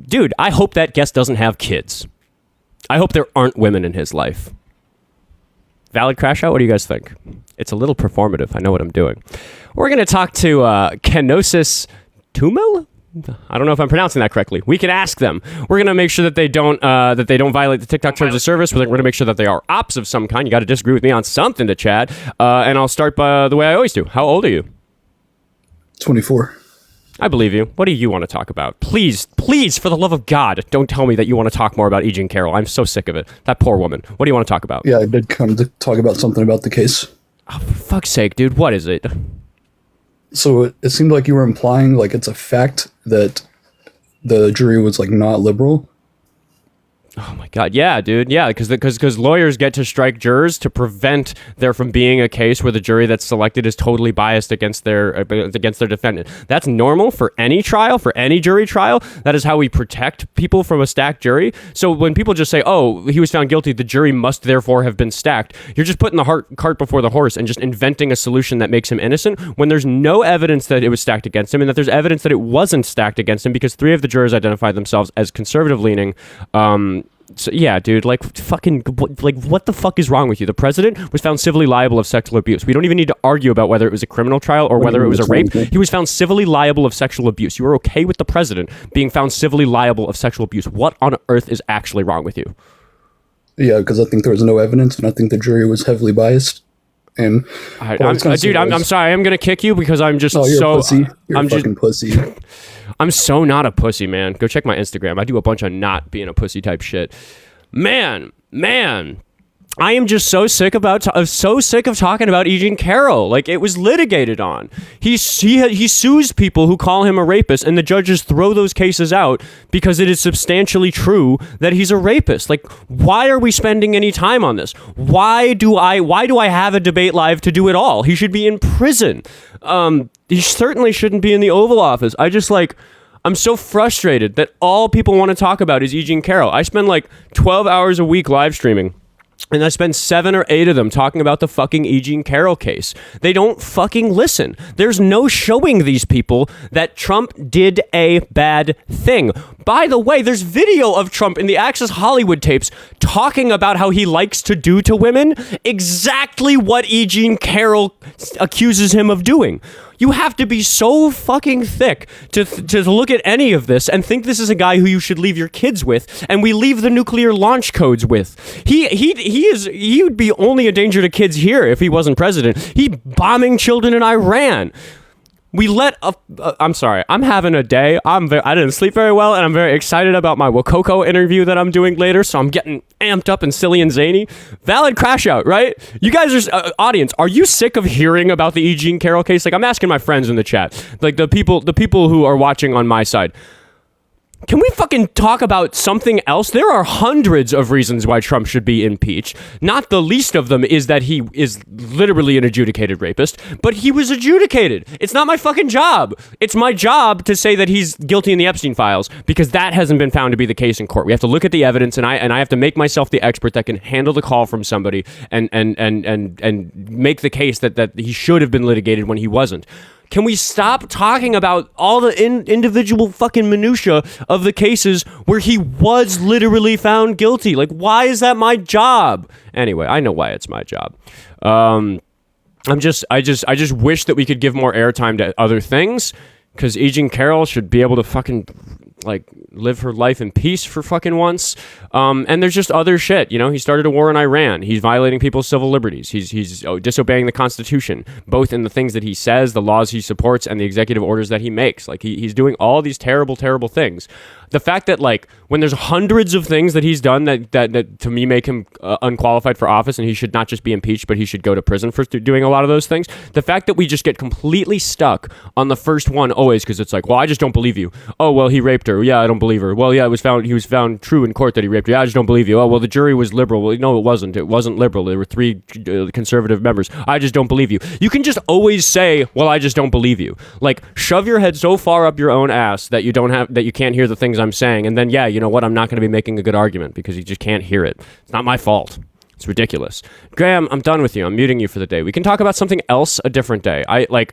Dude, I hope that guest doesn't have kids. I hope there aren't women in his life. Valid crash out? What do you guys think? It's a little performative. I know what I'm doing. We're going to talk to Kenosis Tumel? I don't know if I'm pronouncing that correctly. We can ask them. We're going to make sure that they don't violate the TikTok terms of service. We're going to make sure that they are ops of some kind. You got to disagree with me on something to chat. And I'll start by the way I always do. How old are you? 24. I believe you. What do you want to talk about? Please, for the love of God, don't tell me that you want to talk more about E Jean Carroll. I'm so sick of it. That poor woman. What do you want to talk about? Yeah, I did come to talk about something about the case. Oh, for fuck's sake, dude. What is it? So it seemed like you were implying like it's a fact that the jury was like not liberal. Oh my God. Yeah, dude. Yeah, because lawyers get to strike jurors to prevent there from being a case where the jury that's selected is totally biased against their defendant. That's normal for any trial, for any jury trial. That is how we protect people from a stacked jury. So when people just say, oh, he was found guilty, the jury must therefore have been stacked, you're just putting the cart before the horse and just inventing a solution that makes him innocent when there's no evidence that it was stacked against him and that there's evidence that it wasn't stacked against him because 3 of the jurors identified themselves as conservative leaning. So, yeah, dude, like fucking, like what the fuck is wrong with you? The president was found civilly liable of sexual abuse. We don't even need to argue about whether it was a criminal trial or whether it was a rape. He was found civilly liable of sexual abuse. You are okay with the president being found civilly liable of sexual abuse? What on earth is actually wrong with you? Yeah, because I think there was no evidence, and I think the jury was heavily biased. And I'm sorry, I'm gonna kick you because I'm just you're so a pussy. You're I'm a fucking pussy. I'm so not a pussy, man. Go check my Instagram. I do a bunch of not being a pussy type shit. Man, I am just so sick of talking about E Jean Carrol. Like, it was litigated on. He sues people who call him a rapist, and the judges throw those cases out because it is substantially true that he's a rapist. Like, why are we spending any time on this? Why do I have a debate live to do it all? He should be in prison. He certainly shouldn't be in the Oval Office. I'm so frustrated that all people want to talk about is E Jean Carrol. I spend like 12 hours a week live streaming, and I spend 7 or 8 of them talking about the fucking E Jean Carrol case. They don't fucking listen. There's no showing these people that Trump did a bad thing. By the way, there's video of Trump in the Access Hollywood tapes talking about how he likes to do to women exactly what E Jean Carrol accuses him of doing. You have to be so fucking thick to look at any of this and think this is a guy who you should leave your kids with, and we leave the nuclear launch codes with. He would be only a danger to kids here if he wasn't president. He's bombing children in Iran. I'm sorry. I'm having a day. I didn't sleep very well, and I'm very excited about my Wakoko interview that I'm doing later, so I'm getting amped up and silly and zany. Valid crash out, right? You guys are, audience, are you sick of hearing about the E Jean Carrol case? Like, I'm asking my friends in the chat, like the people who are watching on my side. Can we fucking talk about something else? There are hundreds of reasons why Trump should be impeached. Not the least of them is that he is literally an adjudicated rapist, but he was adjudicated. It's not my fucking job. It's my job to say that he's guilty in the Epstein files, because that hasn't been found to be the case in court. We have to look at the evidence, and I have to make myself the expert that can handle the call from somebody and make the case that he should have been litigated when he wasn't. Can we stop talking about all the individual fucking minutia of the cases where he was literally found guilty? Like, why is that my job? Anyway, I know why it's my job. I just wish that we could give more airtime to other things, because E Jean Carrol should be able to fucking like live her life in peace for fucking once. And there's just other shit, you know. He started a war in Iran. He's violating people's civil liberties. He's disobeying the Constitution, both in the things that he says, the laws he supports, and the executive orders that he makes. Like, he's doing all these terrible, terrible things. The fact that, like, when there's hundreds of things that he's done that to me make him unqualified for office, and he should not just be impeached, but he should go to prison for doing a lot of those things. The fact that we just get completely stuck on the first one always, because it's like, well, I just don't believe you. Oh, well, he raped her. Yeah, I don't believe her. Well, yeah, he was found true in court that he raped her. Yeah, I just don't believe you. Oh, well, the jury was liberal. Well, no, it wasn't. It wasn't liberal. There were 3 conservative members. I just don't believe you. You can just always say, well, I just don't believe you. Like, shove your head so far up your own ass that you can't hear the things I'm saying, and then, yeah, you know what, I'm not going to be making a good argument because you just can't hear it. It's not my fault. It's ridiculous. Graham, I'm done with you. I'm muting you for the day. We can talk about something else a different day. I might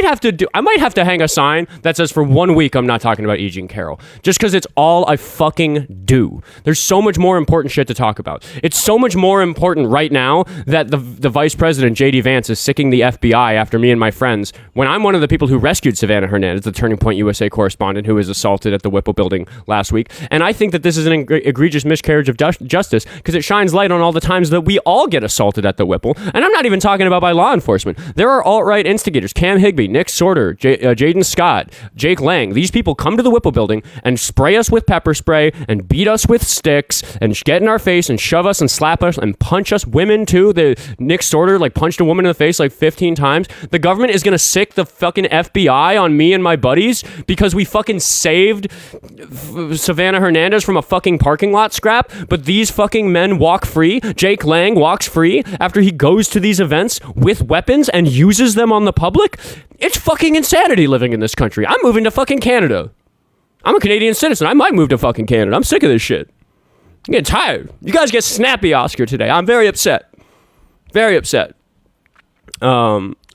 have to hang a sign that says for 1 week I'm not talking about E Jean Carrol, just because it's all I fucking do. There's so much more important shit to talk about. It's so much more important right now that the vice president, J.D. Vance, is sicking the FBI after me and my friends, when I'm one of the people who rescued Savannah Hernandez, the Turning Point USA correspondent who was assaulted at the Whipple building last week. And I think that this is an egregious miscarriage of justice, because it shines light on all the times that we all get assaulted at the Whipple. And I'm not even talking about by law enforcement. There are alt-right instigators, Cam Higbee, Nick Sorter, Jaden Scott, Jake Lang. These people come to the Whipple building and spray us with pepper spray and beat us with sticks and get in our face and shove us and slap us and punch us. Women too. Nick Sorter punched a woman in the face 15 times. The government is gonna sick the fucking FBI on me and my buddies because we fucking saved Savannah Hernandez from a fucking parking lot scrap, but these fucking men walk free. Jake Lang walks free after he goes to these events with weapons and uses them on the public. It's fucking insanity living in this country. I'm moving to fucking Canada. I'm a Canadian citizen. I might move to fucking Canada. I'm sick of this shit. I'm getting tired. You guys get snappy, Oskar, today. I'm very upset. Very upset.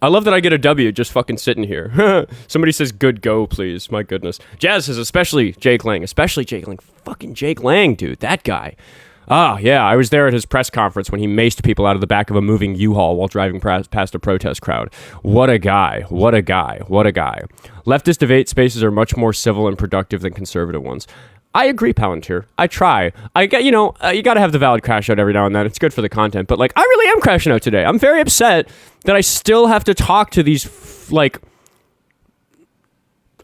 I love that I get a W just fucking sitting here. Somebody says good go, please. My goodness. Jazz says especially Jake Lang. Fucking Jake Lang, dude. That guy. Ah, yeah. I was there at his press conference when he maced people out of the back of a moving U-Haul while driving past a protest crowd. What a guy. Leftist debate spaces are much more civil and productive than conservative ones. I agree, Palantir. I try. I get, you got to have the valid crash out every now and then. It's good for the content. But, like, I really am crashing out today. I'm very upset that I still have to talk to these,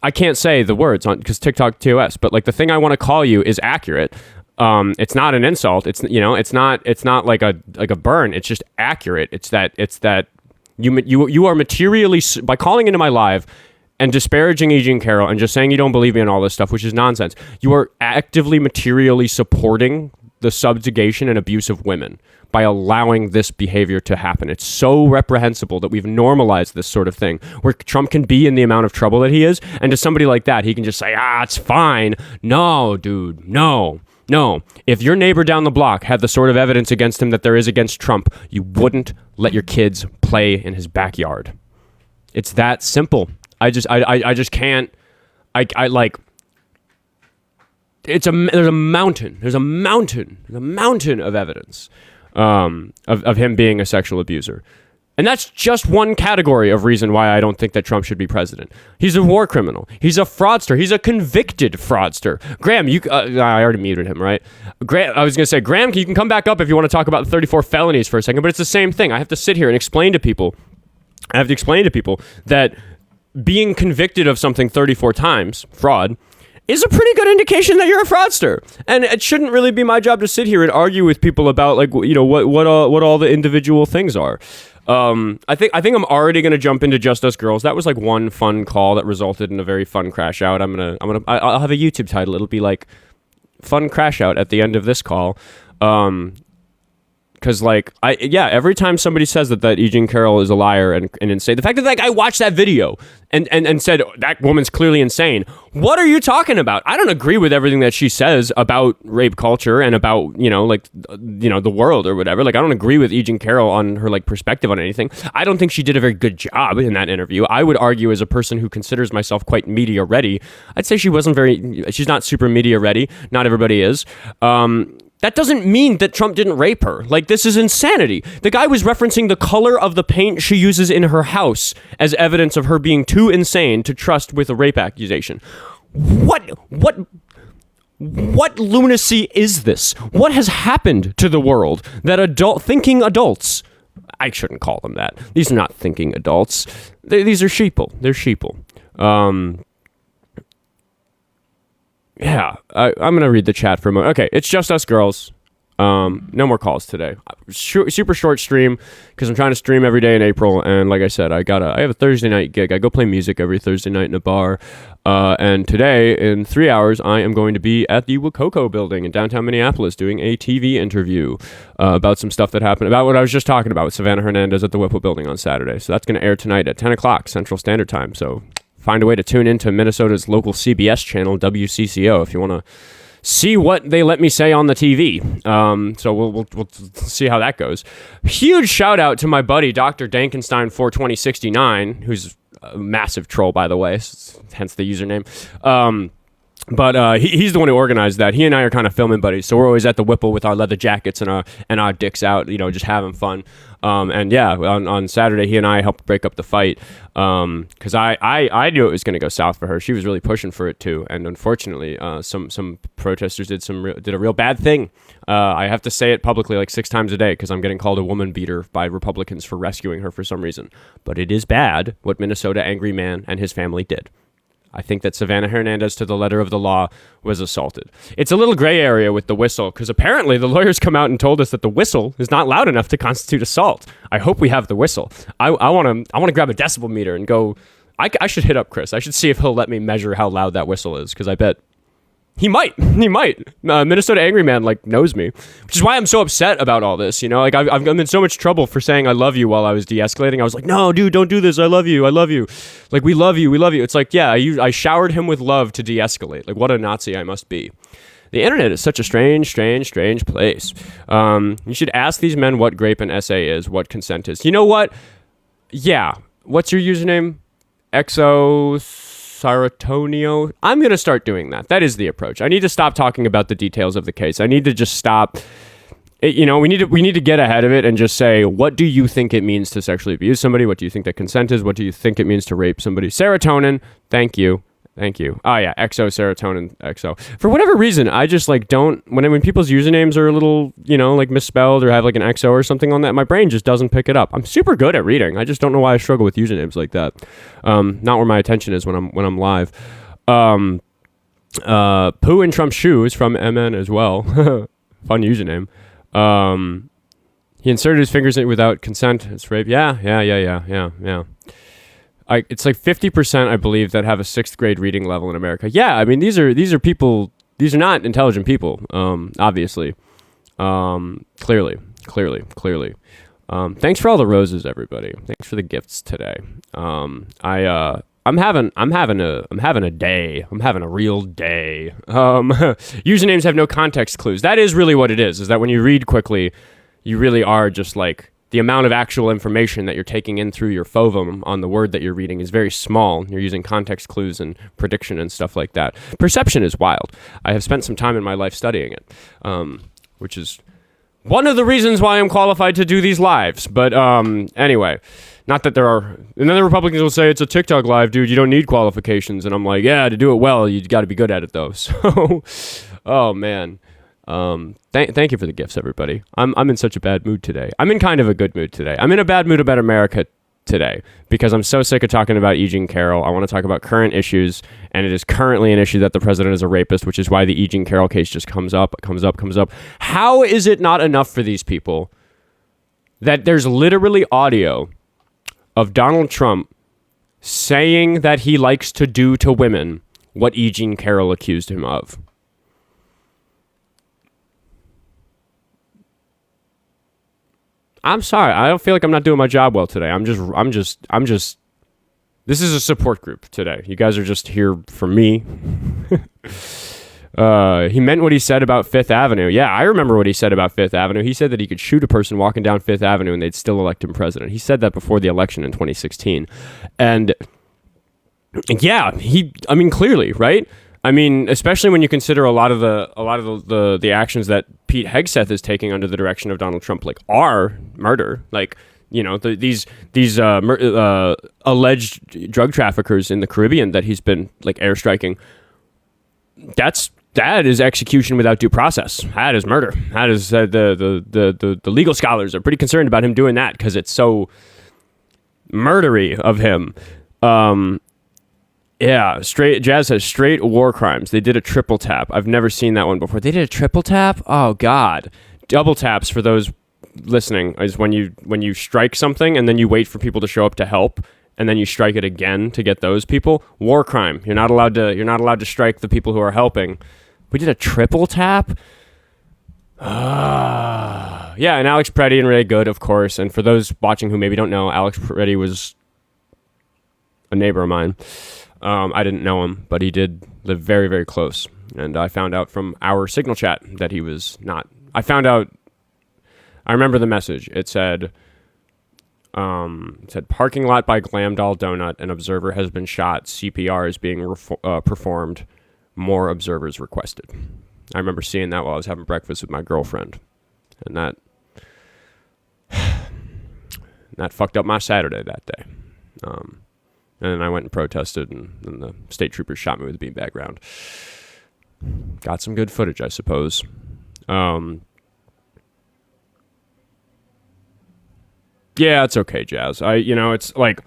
I can't say the words on because TikTok TOS, but, like, the thing I want to call you is accurate. It's not an insult. It's not like a burn. It's just accurate. It's that you are materially, by calling into my live and disparaging E Jean Carrol and just saying you don't believe me and all this stuff, which is nonsense, you are actively materially supporting the subjugation and abuse of women by allowing this behavior to happen. It's so reprehensible that we've normalized this sort of thing where Trump can be in the amount of trouble that he is, and to somebody like that, he can just say, it's fine. No, dude, no. If your neighbor down the block had the sort of evidence against him that there is against Trump, you wouldn't let your kids play in his backyard. It's that simple. I just can't. There's a mountain of evidence of him being a sexual abuser. And that's just one category of reason why I don't think that Trump should be president. He's a war criminal. He's a fraudster. He's a convicted fraudster. Graham, I already muted him, right? Graham, I was going to say, Graham, you can come back up if you want to talk about the 34 felonies for a second, but it's the same thing. I have to sit here and explain to people that being convicted of something 34 times, fraud, is a pretty good indication that you're a fraudster. And it shouldn't really be my job to sit here and argue with people about, like, what all the individual things are. I think I'm already going to jump into Just Us Girls. That was like one fun call that resulted in a very fun crash out. I'll have a YouTube title. It'll be like fun crash out at the end of this call. Because, every time somebody says that E Jean Carrol is a liar and insane, the fact that that guy watched that video and said, that woman's clearly insane. What are you talking about? I don't agree with everything that she says about rape culture and about, the world or whatever. Like, I don't agree with E Jean Carrol on her, perspective on anything. I don't think she did a very good job in that interview. I would argue, as a person who considers myself quite media ready, I'd say she's not super media ready. Not everybody is. That doesn't mean that Trump didn't rape her. Like, this is insanity. The guy was referencing the color of the paint she uses in her house as evidence of her being too insane to trust with a rape accusation. What lunacy is this? What has happened to the world that thinking adults, I shouldn't call them that. These are not thinking adults. These are sheeple. They're sheeple. Yeah, I'm going to read the chat for a moment. Okay, it's Just Us Girls. No more calls today. Super short stream because I'm trying to stream every day in April. And like I said, I have a Thursday night gig. I go play music every Thursday night in a bar. And today, in 3 hours, I am going to be at the Wakoko building in downtown Minneapolis doing a TV interview about some stuff that happened, about what I was just talking about with Savannah Hernandez at the Whipple building on Saturday. So that's going to air tonight at 10 o'clock Central Standard Time. So find a way to tune into Minnesota's local CBS channel, WCCO, if you want to see what they let me say on the TV. So we'll see how that goes. Huge shout out to my buddy, Dr. Dankenstein 42069, who's a massive troll, by the way, hence the username. But he's the one who organized that. He and I are kind of filming buddies, so we're always at the Whipple with our leather jackets and our dicks out, just having fun. And yeah, on Saturday, he and I helped break up the fight because I knew it was going to go south for her. She was really pushing for it too, and unfortunately, some protesters did a real bad thing. I have to say it publicly like 6 times a day because I'm getting called a woman beater by Republicans for rescuing her for some reason. But it is bad what Minnesota angry man and his family did. I think that Savannah Hernandez, to the letter of the law, was assaulted. It's a little gray area with the whistle, because apparently the lawyers come out and told us that the whistle is not loud enough to constitute assault. I hope we have the whistle. I want to grab a decibel meter and go. I should hit up Chris. I should see if he'll let me measure how loud that whistle is, because I bet he might. Minnesota Angry Man knows me, which is why I'm so upset about all this. I'm in so much trouble for saying I love you while I was de-escalating. I was like, no, dude, don't do this. I love you. Like, we love you. It's like, yeah, I showered him with love to de-escalate. Like, what a Nazi I must be. The internet is such a strange place. You should ask these men what grape and essay is, what consent is. You know what? Yeah. what's your username? Exosaratonio. I'm going to start doing that. That is the approach. I need to stop talking about the details of the case. I need to just stop. We need to get ahead of it and just say, what do you think it means to sexually abuse somebody? What do you think that consent is? What do you think it means to rape somebody? Serotonin. Thank you. Oh yeah, exoserotonin, exo. For whatever reason, I just like don't when people's usernames are a little, like misspelled or have like an exo or something on that, my brain just doesn't pick it up. I'm super good at reading. I just don't know why I struggle with usernames like that. Not where my attention is when I'm live. Poo in Trump's shoes from MN as well. Fun username. He inserted his fingers in it without consent. It's rape. Yeah. It's like 50%, I believe, that have a 6th grade reading level in America. Yeah, I mean, these are people. These are not intelligent people. Obviously, clearly. Thanks for all the roses, everybody. Thanks for the gifts today. I'm having a day. I'm having a real day. Usernames have no context clues. That is really what it is. Is that when you read quickly, you really are just like. The amount of actual information that you're taking in through your fovum on the word that you're reading is very small. You're using context clues and prediction and stuff like that. Perception is wild. I have spent some time in my life studying it, which is one of the reasons why I'm qualified to do these lives. But anyway, not that there are... And then the Republicans will say, it's a TikTok live, dude. You don't need qualifications. And I'm like, yeah, to do it well, you got to be good at it, though. So, oh, man. Thank you for the gifts, everybody. I'm in such a bad mood today. I'm in kind of a good mood today. I'm in a bad mood about America today because I'm so sick of talking about E Jean Carroll. I want to talk about current issues, and it is currently an issue that the president is a rapist, which is why the E Jean Carroll case just comes up. How is it not enough for these people that there's literally audio of Donald Trump saying that he likes to do to women what E Jean Carroll accused him of? I'm sorry. I don't feel like I'm not doing my job well today. I'm just. This is a support group today. You guys are just here for me. He meant what he said about Fifth Avenue. Yeah, I remember what he said about Fifth Avenue. He said that he could shoot a person walking down Fifth Avenue and they'd still elect him president. He said that before the election in 2016. And yeah, clearly, right? I mean, especially when you consider a lot of the actions that Pete Hegseth is taking under the direction of Donald Trump, like, are murder. Like, these alleged drug traffickers in the Caribbean that he's been like airstriking. That is execution without due process. That is murder. That is the legal scholars are pretty concerned about him doing that because it's so murdery of him. Yeah, Jazz says straight war crimes. They did a triple tap. I've never seen that one before. They did a triple tap? Oh God. Double taps, for those listening, is when you strike something and then you wait for people to show up to help and then you strike it again to get those people. War crime. You're not allowed to strike the people who are helping. We did a triple tap? Yeah, and Alex Preddy and Ray Good, of course. And for those watching who maybe don't know, Alex Preddy was a neighbor of mine. I didn't know him, but he did live very, very close. And I found out from our signal chat that he was not. I remember the message. It said parking lot by Glam Doll Donut. An observer has been shot. CPR is being performed. More observers requested. I remember seeing that while I was having breakfast with my girlfriend. And that fucked up my Saturday that day. And then I went and protested, and the state troopers shot me with a beanbag round. Got some good footage, I suppose. Yeah, it's okay, Jazz. It's like,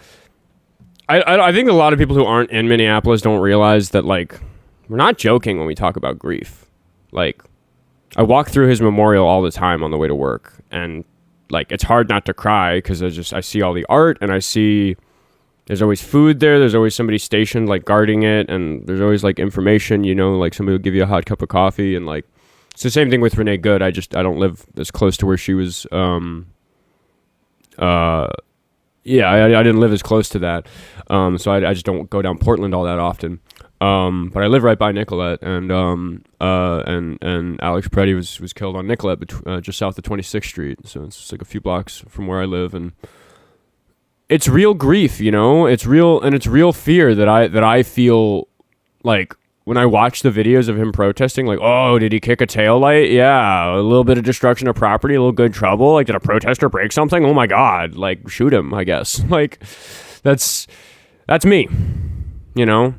I think a lot of people who aren't in Minneapolis don't realize that, like, we're not joking when we talk about grief. Like, I walk through his memorial all the time on the way to work, and, like, it's hard not to cry because I see all the art, and I see... There's always food there. There's always somebody stationed, like, guarding it. And there's always, like, information, like somebody will give you a hot cup of coffee. And, like, it's the same thing with Renee Good. I don't live as close to where she was. I didn't live as close to that. So I just don't go down Portland all that often. But I live right by Nicollet. And Alex Preddy was killed on Nicollet, just south of 26th Street. So it's just like a few blocks from where I live. And it's real grief, you know? It's real fear that I feel like when I watch the videos of him protesting, like, oh, did he kick a taillight? Yeah, a little bit of destruction of property, a little good trouble. Like, did a protester break something? Oh my God, like, shoot him, I guess. Like, that's me, you know?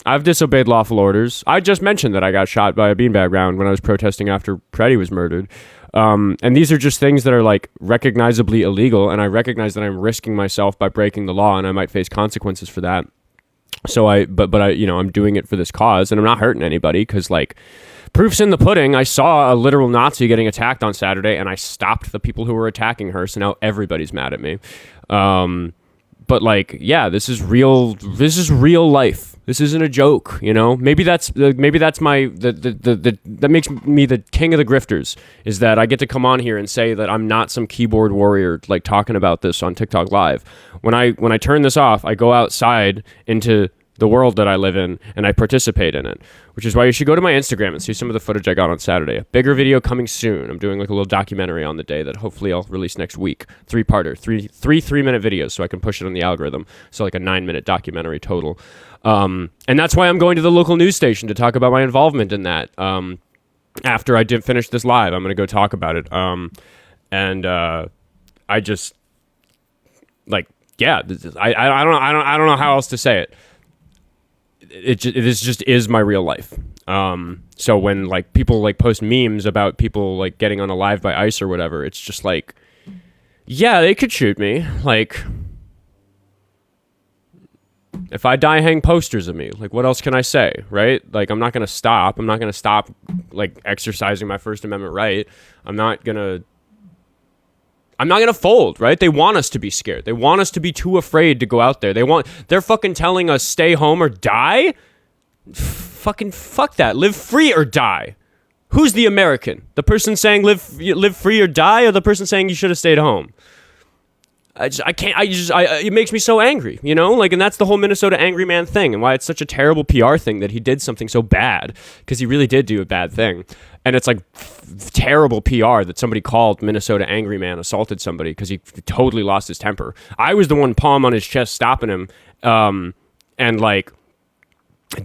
I've disobeyed lawful orders. I just mentioned that I got shot by a beanbag round when I was protesting after Freddie was murdered. And these are just things that are like recognizably illegal, and I recognize that I'm risking myself by breaking the law, and I might face consequences for that. So but I, you know, I'm doing it for this cause, and I'm not hurting anybody because, like, proof's in the pudding. I saw a literal Nazi getting attacked on Saturday, and I stopped the people who were attacking her. So now everybody's mad at me. But like, yeah, this is real. This is real life. This isn't a joke, you know. Maybe that's my that makes me the king of the grifters, is that I get to come on here and say that I'm not some keyboard warrior like talking about this on TikTok Live. When I turn this off, I go outside into the world that I live in, and I participate in it, which is why you should go to my Instagram and see some of the footage I got on Saturday. A bigger video coming soon. I'm doing like a little documentary on the day that hopefully I'll release next week. 3-parter, three 3-minute videos so I can push it on the algorithm. So like a 9-minute documentary total. And that's why I'm going to the local news station to talk about my involvement in that. After I did finish this live, I'm going to go talk about it. I just like, yeah, I don't know how else to say it. This just is my real life. So when like people like post memes about people like getting on a live by ICE or whatever, it's just like, yeah, they could shoot me. Like, if I die, hang posters of me. Like, what else can I say, right? Like, I'm not gonna stop. I'm not gonna stop like exercising my First Amendment right. I'm not gonna fold, right? They want us to be scared. They want us to be too afraid to go out there. They're fucking telling us stay home or die. Fucking fuck that. Live free or die. Who's the American? The person saying live free or die, or the person saying you should have stayed home? It makes me so angry, you know? Like, and that's the whole Minnesota angry man thing, and why it's such a terrible PR thing that he did something so bad, because he really did do a bad thing. And it's like terrible PR that somebody called Minnesota angry man assaulted somebody because he totally lost his temper. I was the one palm on his chest stopping him. And like,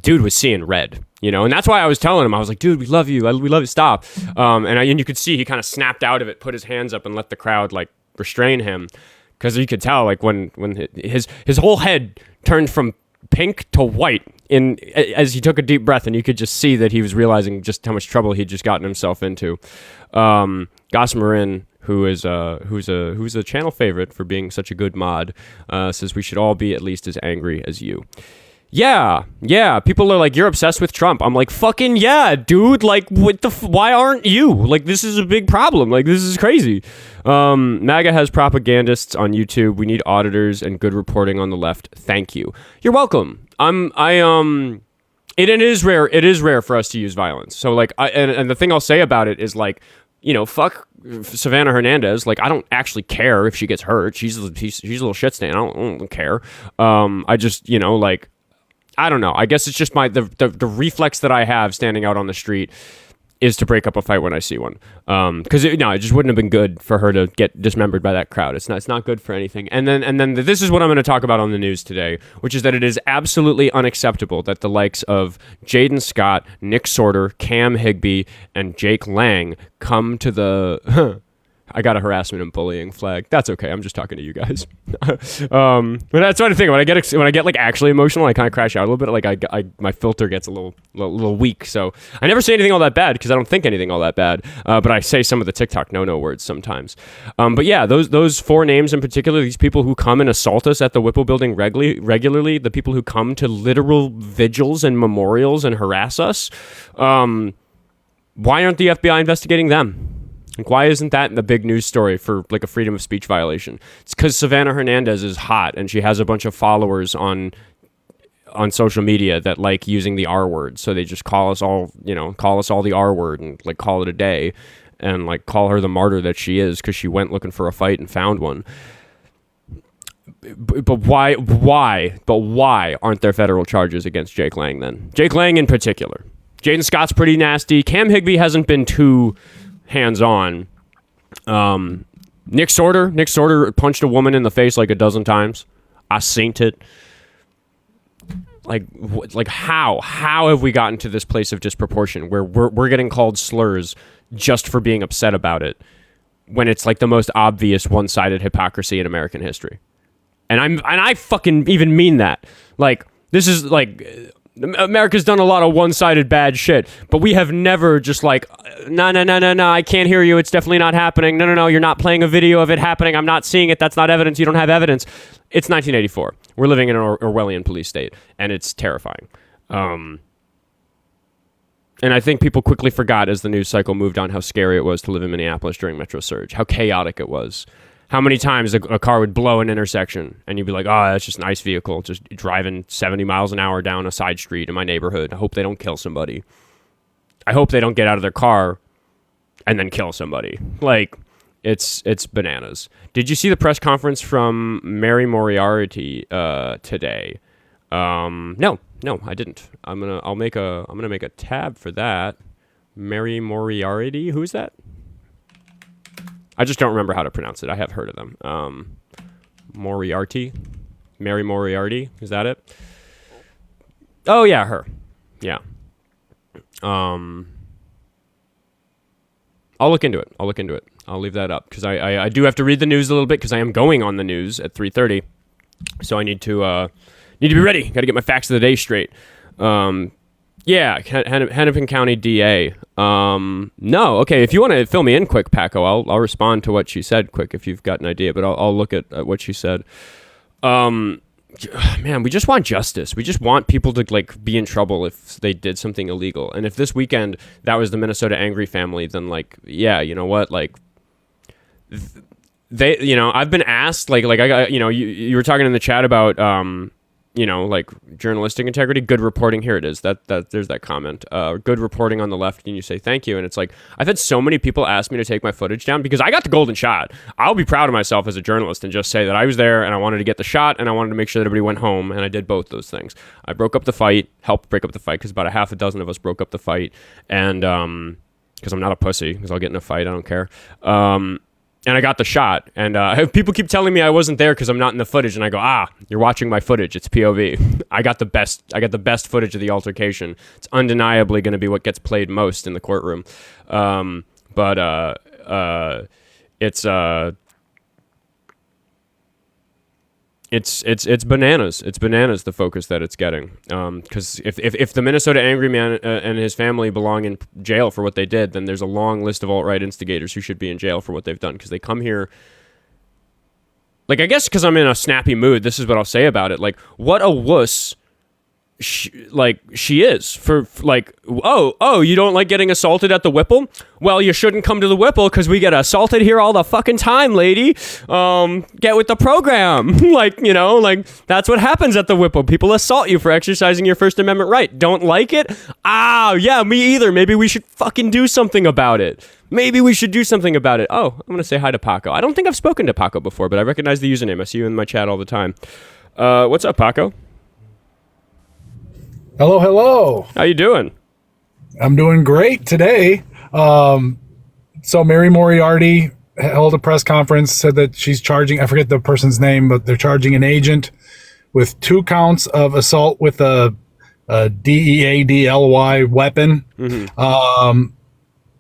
dude was seeing red, you know? And that's why I was telling him, I was like, dude, we love you. We love you. Stop. And you could see he kind of snapped out of it, put his hands up and let the crowd like restrain him. Because you could tell like when his whole head turned from pink to white as he took a deep breath, and you could just see that he was realizing just how much trouble he'd just gotten himself into. Goss Marin, who's a channel favorite for being such a good mod, says we should all be at least as angry as you. Yeah. People are like, you're obsessed with Trump. I'm like, fucking yeah, dude. Like, why aren't you? Like, this is a big problem. Like, this is crazy. MAGA has propagandists on YouTube. We need auditors and good reporting on the left. Thank you. You're welcome. It is rare. It is rare for us to use violence. So like, and the thing I'll say about it is like, you know, fuck Savannah Hernandez. Like, I don't actually care if she gets hurt. She's a little shit stain. I don't care. I just, you know, like, I don't know. I guess it's just the reflex that I have standing out on the street is to break up a fight when I see one. Because it just wouldn't have been good for her to get dismembered by that crowd. It's not good for anything. And then this is what I'm going to talk about on the news today, which is that it is absolutely unacceptable that the likes of Jaden Scott, Nick Sorter, Cam Higbee, and Jake Lang come to the I got a harassment and bullying flag. That's okay. I'm just talking to you guys. But that's what I think. When I get like actually emotional, I kind of crash out a little bit. Like my filter gets a little weak. So I never say anything all that bad because I don't think anything all that bad. But I say some of the TikTok no words sometimes. But yeah, those 4 names in particular, these people who come and assault us at the Whipple building regularly, the people who come to literal vigils and memorials and harass us. Why aren't the FBI investigating them? Like, why isn't that the big news story for like a freedom of speech violation? It's because Savannah Hernandez is hot and she has a bunch of followers on social media that like using the R word. So they just call us all the R word and like call it a day and like call her the martyr that she is because she went looking for a fight and found one. But why aren't there federal charges against Jake Lang then? Jake Lang in particular. Jaden Scott's pretty nasty. Cam Higbee hasn't been too hands-on. Nick Sorter punched a woman in the face like a dozen times. I seen it. Like how have we gotten to this place of disproportion where we're getting called slurs just for being upset about it, when it's like the most obvious one-sided hypocrisy in American history? And I fucking even mean that. Like, this is like, America's done a lot of one-sided bad shit, but we have never just like, no, I can't hear you, it's definitely not happening. No, you're not playing a video of it happening, I'm not seeing it, that's not evidence, you don't have evidence. It's 1984. We're living in an Orwellian police state, and it's terrifying. And I think people quickly forgot as the news cycle moved on how scary it was to live in Minneapolis during Metro Surge, how chaotic it was. How many times a car would blow an intersection, and you'd be like, oh, that's just an ICE vehicle just driving 70 miles an hour down a side street in my neighborhood. I hope they don't kill somebody. I hope they don't get out of their car and then kill somebody. Like, it's bananas. Did you see the press conference from Mary Moriarty today? No, I didn't. I'm gonna make a tab for that. Mary Moriarty, who's that? I just don't remember how to pronounce it. I have heard of them. Moriarty, Mary Moriarty, is that it? Oh yeah, her. Yeah. I'll look into it. I'll leave that up because I do have to read the news a little bit because I am going on the news at 3:30, so I need to be ready. Got to get my facts of the day straight. Yeah, Hennepin County DA. No, okay. If you want to fill me in quick, Paco, I'll respond to what she said quick if you've got an idea. But I'll look at what she said. Man, we just want justice. We just want people to like be in trouble if they did something illegal. And if this weekend that was the Minnesota angry family, then like, yeah, you know what, like. They, you know, I've been asked like I got, you know, you were talking in the chat about you know, like journalistic integrity, good reporting. Here it is. That there's that comment. Good reporting on the left, and you say thank you. And it's like I've had so many people ask me to take my footage down because I got the golden shot. I'll be proud of myself as a journalist and just say that I was there and I wanted to get the shot and I wanted to make sure that everybody went home, and I did both those things. I broke up the fight, helped break up the fight because about a half a dozen of us broke up the fight, and because I'm not a pussy, because I'll get in a fight, I don't care. And I got the shot. And people keep telling me I wasn't there because I'm not in the footage. And I go, you're watching my footage. It's POV. I got the best footage of the altercation. It's undeniably going to be what gets played most in the courtroom. But it's bananas. It's bananas, the focus that it's getting. Because if the Minnesota angry man and his family belong in jail for what they did, then there's a long list of alt-right instigators who should be in jail for what they've done. Because they come here. Like, I guess because I'm in a snappy mood, this is what I'll say about it. Like, what a wuss she is for like, oh, you don't like getting assaulted at the Whipple? Well, you shouldn't come to the Whipple because we get assaulted here all the fucking time, lady. Get with the program. Like, you know, like that's what happens at the Whipple. People assault you for exercising your First Amendment right. Don't like it? Yeah, me either. Maybe we should fucking do something about it. Oh, I'm going to say hi to Paco. I don't think I've spoken to Paco before, but I recognize the username. I see you in my chat all the time. What's up, Paco? Hello. How you doing? I'm doing great today. So Mary Moriarty held a press conference, said that she's charging, I forget the person's name, but they're charging an agent with 2 counts of assault with a DEADLY weapon. Mm-hmm.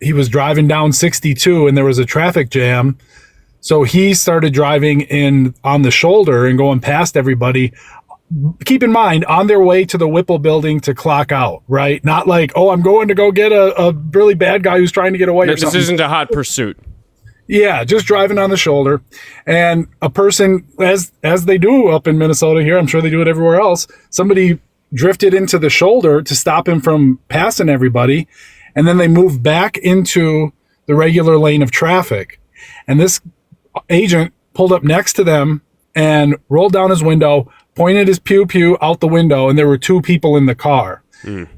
He was driving down 62 and there was a traffic jam. So he started driving on the shoulder and going past everybody. Keep in mind, on their way to the Whipple building to clock out, right? Not like, I'm going to go get a really bad guy who's trying to get away. This isn't a hot pursuit. Yeah, just driving on the shoulder. And a person, as they do up in Minnesota here, I'm sure they do it everywhere else, somebody drifted into the shoulder to stop him from passing everybody. And then they moved back into the regular lane of traffic. And this agent pulled up next to them and rolled down his window, pointed his pew out the window, and there were 2 people in the car.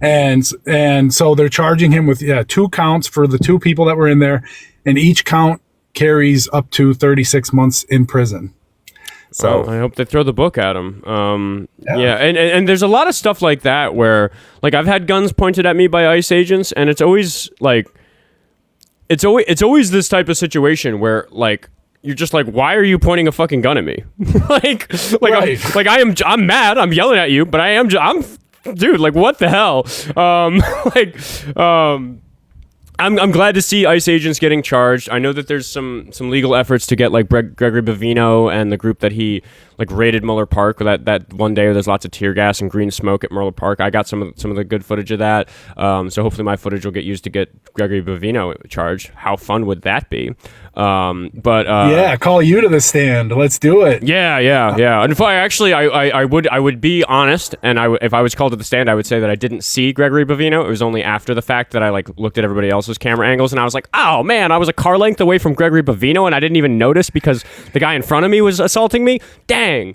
And so they're charging him with 2 counts for the 2 people that were in there, and each count carries up to 36 months in prison. So I hope they throw the book at him. And there's a lot of stuff like that where, like, I've had guns pointed at me by ICE agents, and it's always like, it's always this type of situation where, like, you're just like, why are you pointing a fucking gun at me? like Right. I'm mad. I'm yelling at you, but I'm dude, like, what the hell? I'm glad to see ICE agents getting charged. I know that there's some legal efforts to get like Gregory Bavino and the group that he like raided Mueller Park that one day where there's lots of tear gas and green smoke at Mueller Park. I got some of the good footage of that. So hopefully my footage will get used to get Gregory Bavino charged. How fun would that be? Call you to the stand. Let's do it. Yeah. And if I would be honest, and if I was called to the stand, I would say that I didn't see Gregory Bavino. It was only after the fact that I like looked at everybody else's camera angles, and I was like, oh man, I was a car length away from Gregory Bavino, and I didn't even notice because the guy in front of me was assaulting me. Dang. You'd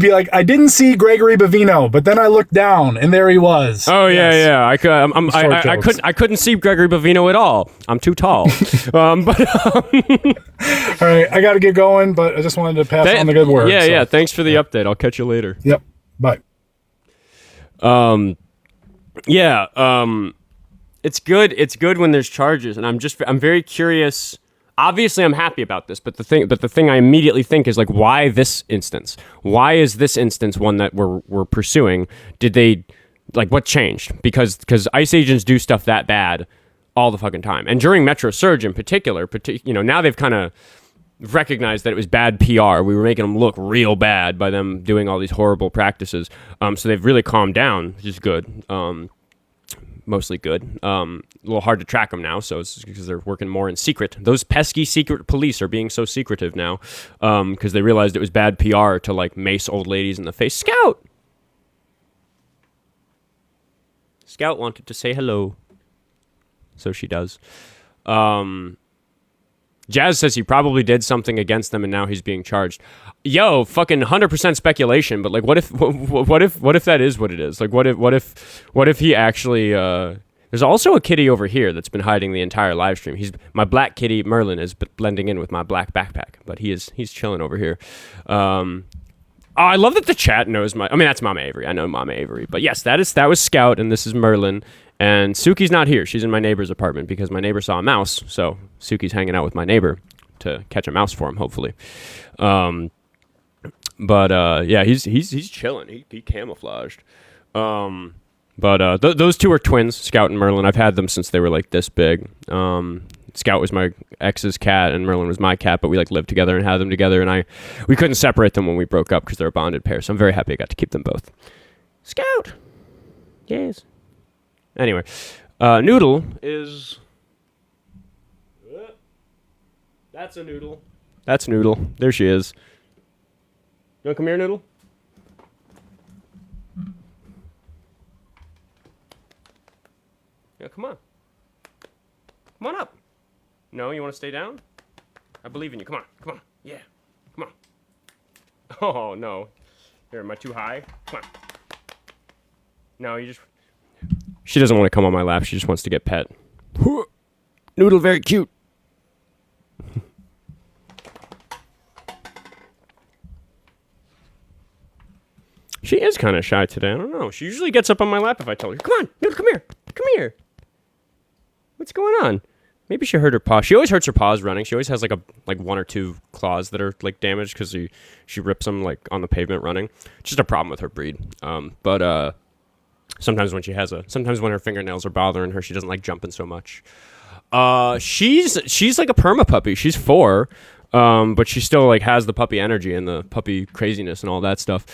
be like, I didn't see Gregory Bavino, but then I looked down, and there he was. Oh yeah. I couldn't see Gregory Bavino at all. I'm too tall. All right, I got to get going, but I just wanted to pass on the good word. Yeah. Thanks for the update. I'll catch you later. Yep. Bye. It's good when there's charges, and I'm very curious. Obviously, I'm happy about this, but the thing I immediately think is like, why this instance? Why is this instance one that we're pursuing? Did they like what changed? Because ICE agents do stuff that bad all the fucking time, and during Metro Surge in particular, now they've kind of recognized that it was bad PR. We were making them look real bad by them doing all these horrible practices. So they've really calmed down, which is good. Mostly good. A little hard to track them now, so it's because they're working more in secret. Those pesky secret police are being so secretive now because they realized it was bad PR to like mace old ladies in the face. Scout wanted to say hello, so she does. Jazz says he probably did something against them and now he's being charged. Yo, fucking 100% speculation, but like what if that is what it is? Like what if he actually there's also a kitty over here that's been hiding the entire live stream. My black kitty Merlin is blending in with my black backpack, but he's chilling over here. I love that the chat knows that's Mama Avery. I know Mama Avery. But yes, that was Scout and this is Merlin. And Suki's not here. She's in my neighbor's apartment because my neighbor saw a mouse. So Suki's hanging out with my neighbor to catch a mouse for him, hopefully. He's chilling. He camouflaged. Those two are twins, Scout and Merlin. I've had them since they were like this big. Scout was my ex's cat and Merlin was my cat, but we like lived together and had them together, and we couldn't separate them when we broke up because they're a bonded pair. So I'm very happy I got to keep them both. Scout. Yes. Anyway, Noodle is... That's a Noodle. That's Noodle. There she is. You want to come here, Noodle? Yeah, come on. Come on up. No, you want to stay down? I believe in you. Come on. Come on. Yeah. Come on. Oh, no. Here, am I too high? Come on. No, you just... She doesn't want to come on my lap. She just wants to get pet. Noodle, very cute. She is kind of shy today. I don't know. She usually gets up on my lap if I tell her, come on, Noodle, come here. Come here. What's going on? Maybe she hurt her paw. She always hurts her paws running. She always has like one or two claws that are like damaged because she rips them like on the pavement running. Just a problem with her breed. Sometimes when her fingernails are bothering her, she doesn't like jumping so much. She's like a perma puppy. She's 4, but she still like has the puppy energy and the puppy craziness and all that stuff.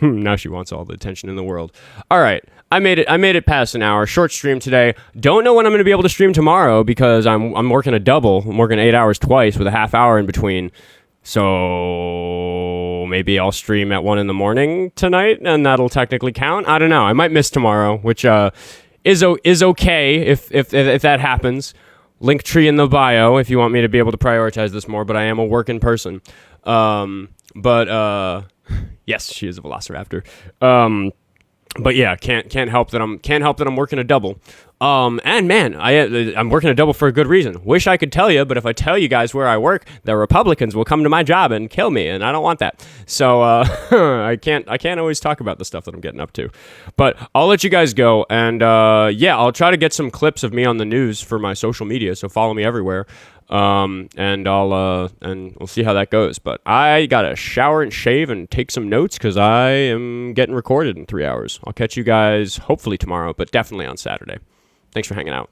Now she wants all the attention in the world. All right, I made it past an hour. Short stream today. Don't know when I'm going to be able to stream tomorrow because I'm working a double. I'm working 8 hours twice with a half hour in between. So maybe I'll stream at 1 a.m. tonight, and that'll technically count. I don't know. I might miss tomorrow, which is okay if that happens. Link tree in the bio if you want me to be able to prioritize this more. But I am a working person. Yes, she is a velociraptor. But yeah, can't help that I'm working a double. And man, I'm working a double for a good reason. Wish I could tell you, but if I tell you guys where I work, the Republicans will come to my job and kill me, and I don't want that. So I can't always talk about the stuff that I'm getting up to. But I'll let you guys go, and I'll try to get some clips of me on the news for my social media. So follow me everywhere. And we'll see how that goes. But I gotta shower and shave and take some notes because I am getting recorded in 3 hours. I'll catch you guys hopefully tomorrow, but definitely on Saturday. Thanks for hanging out.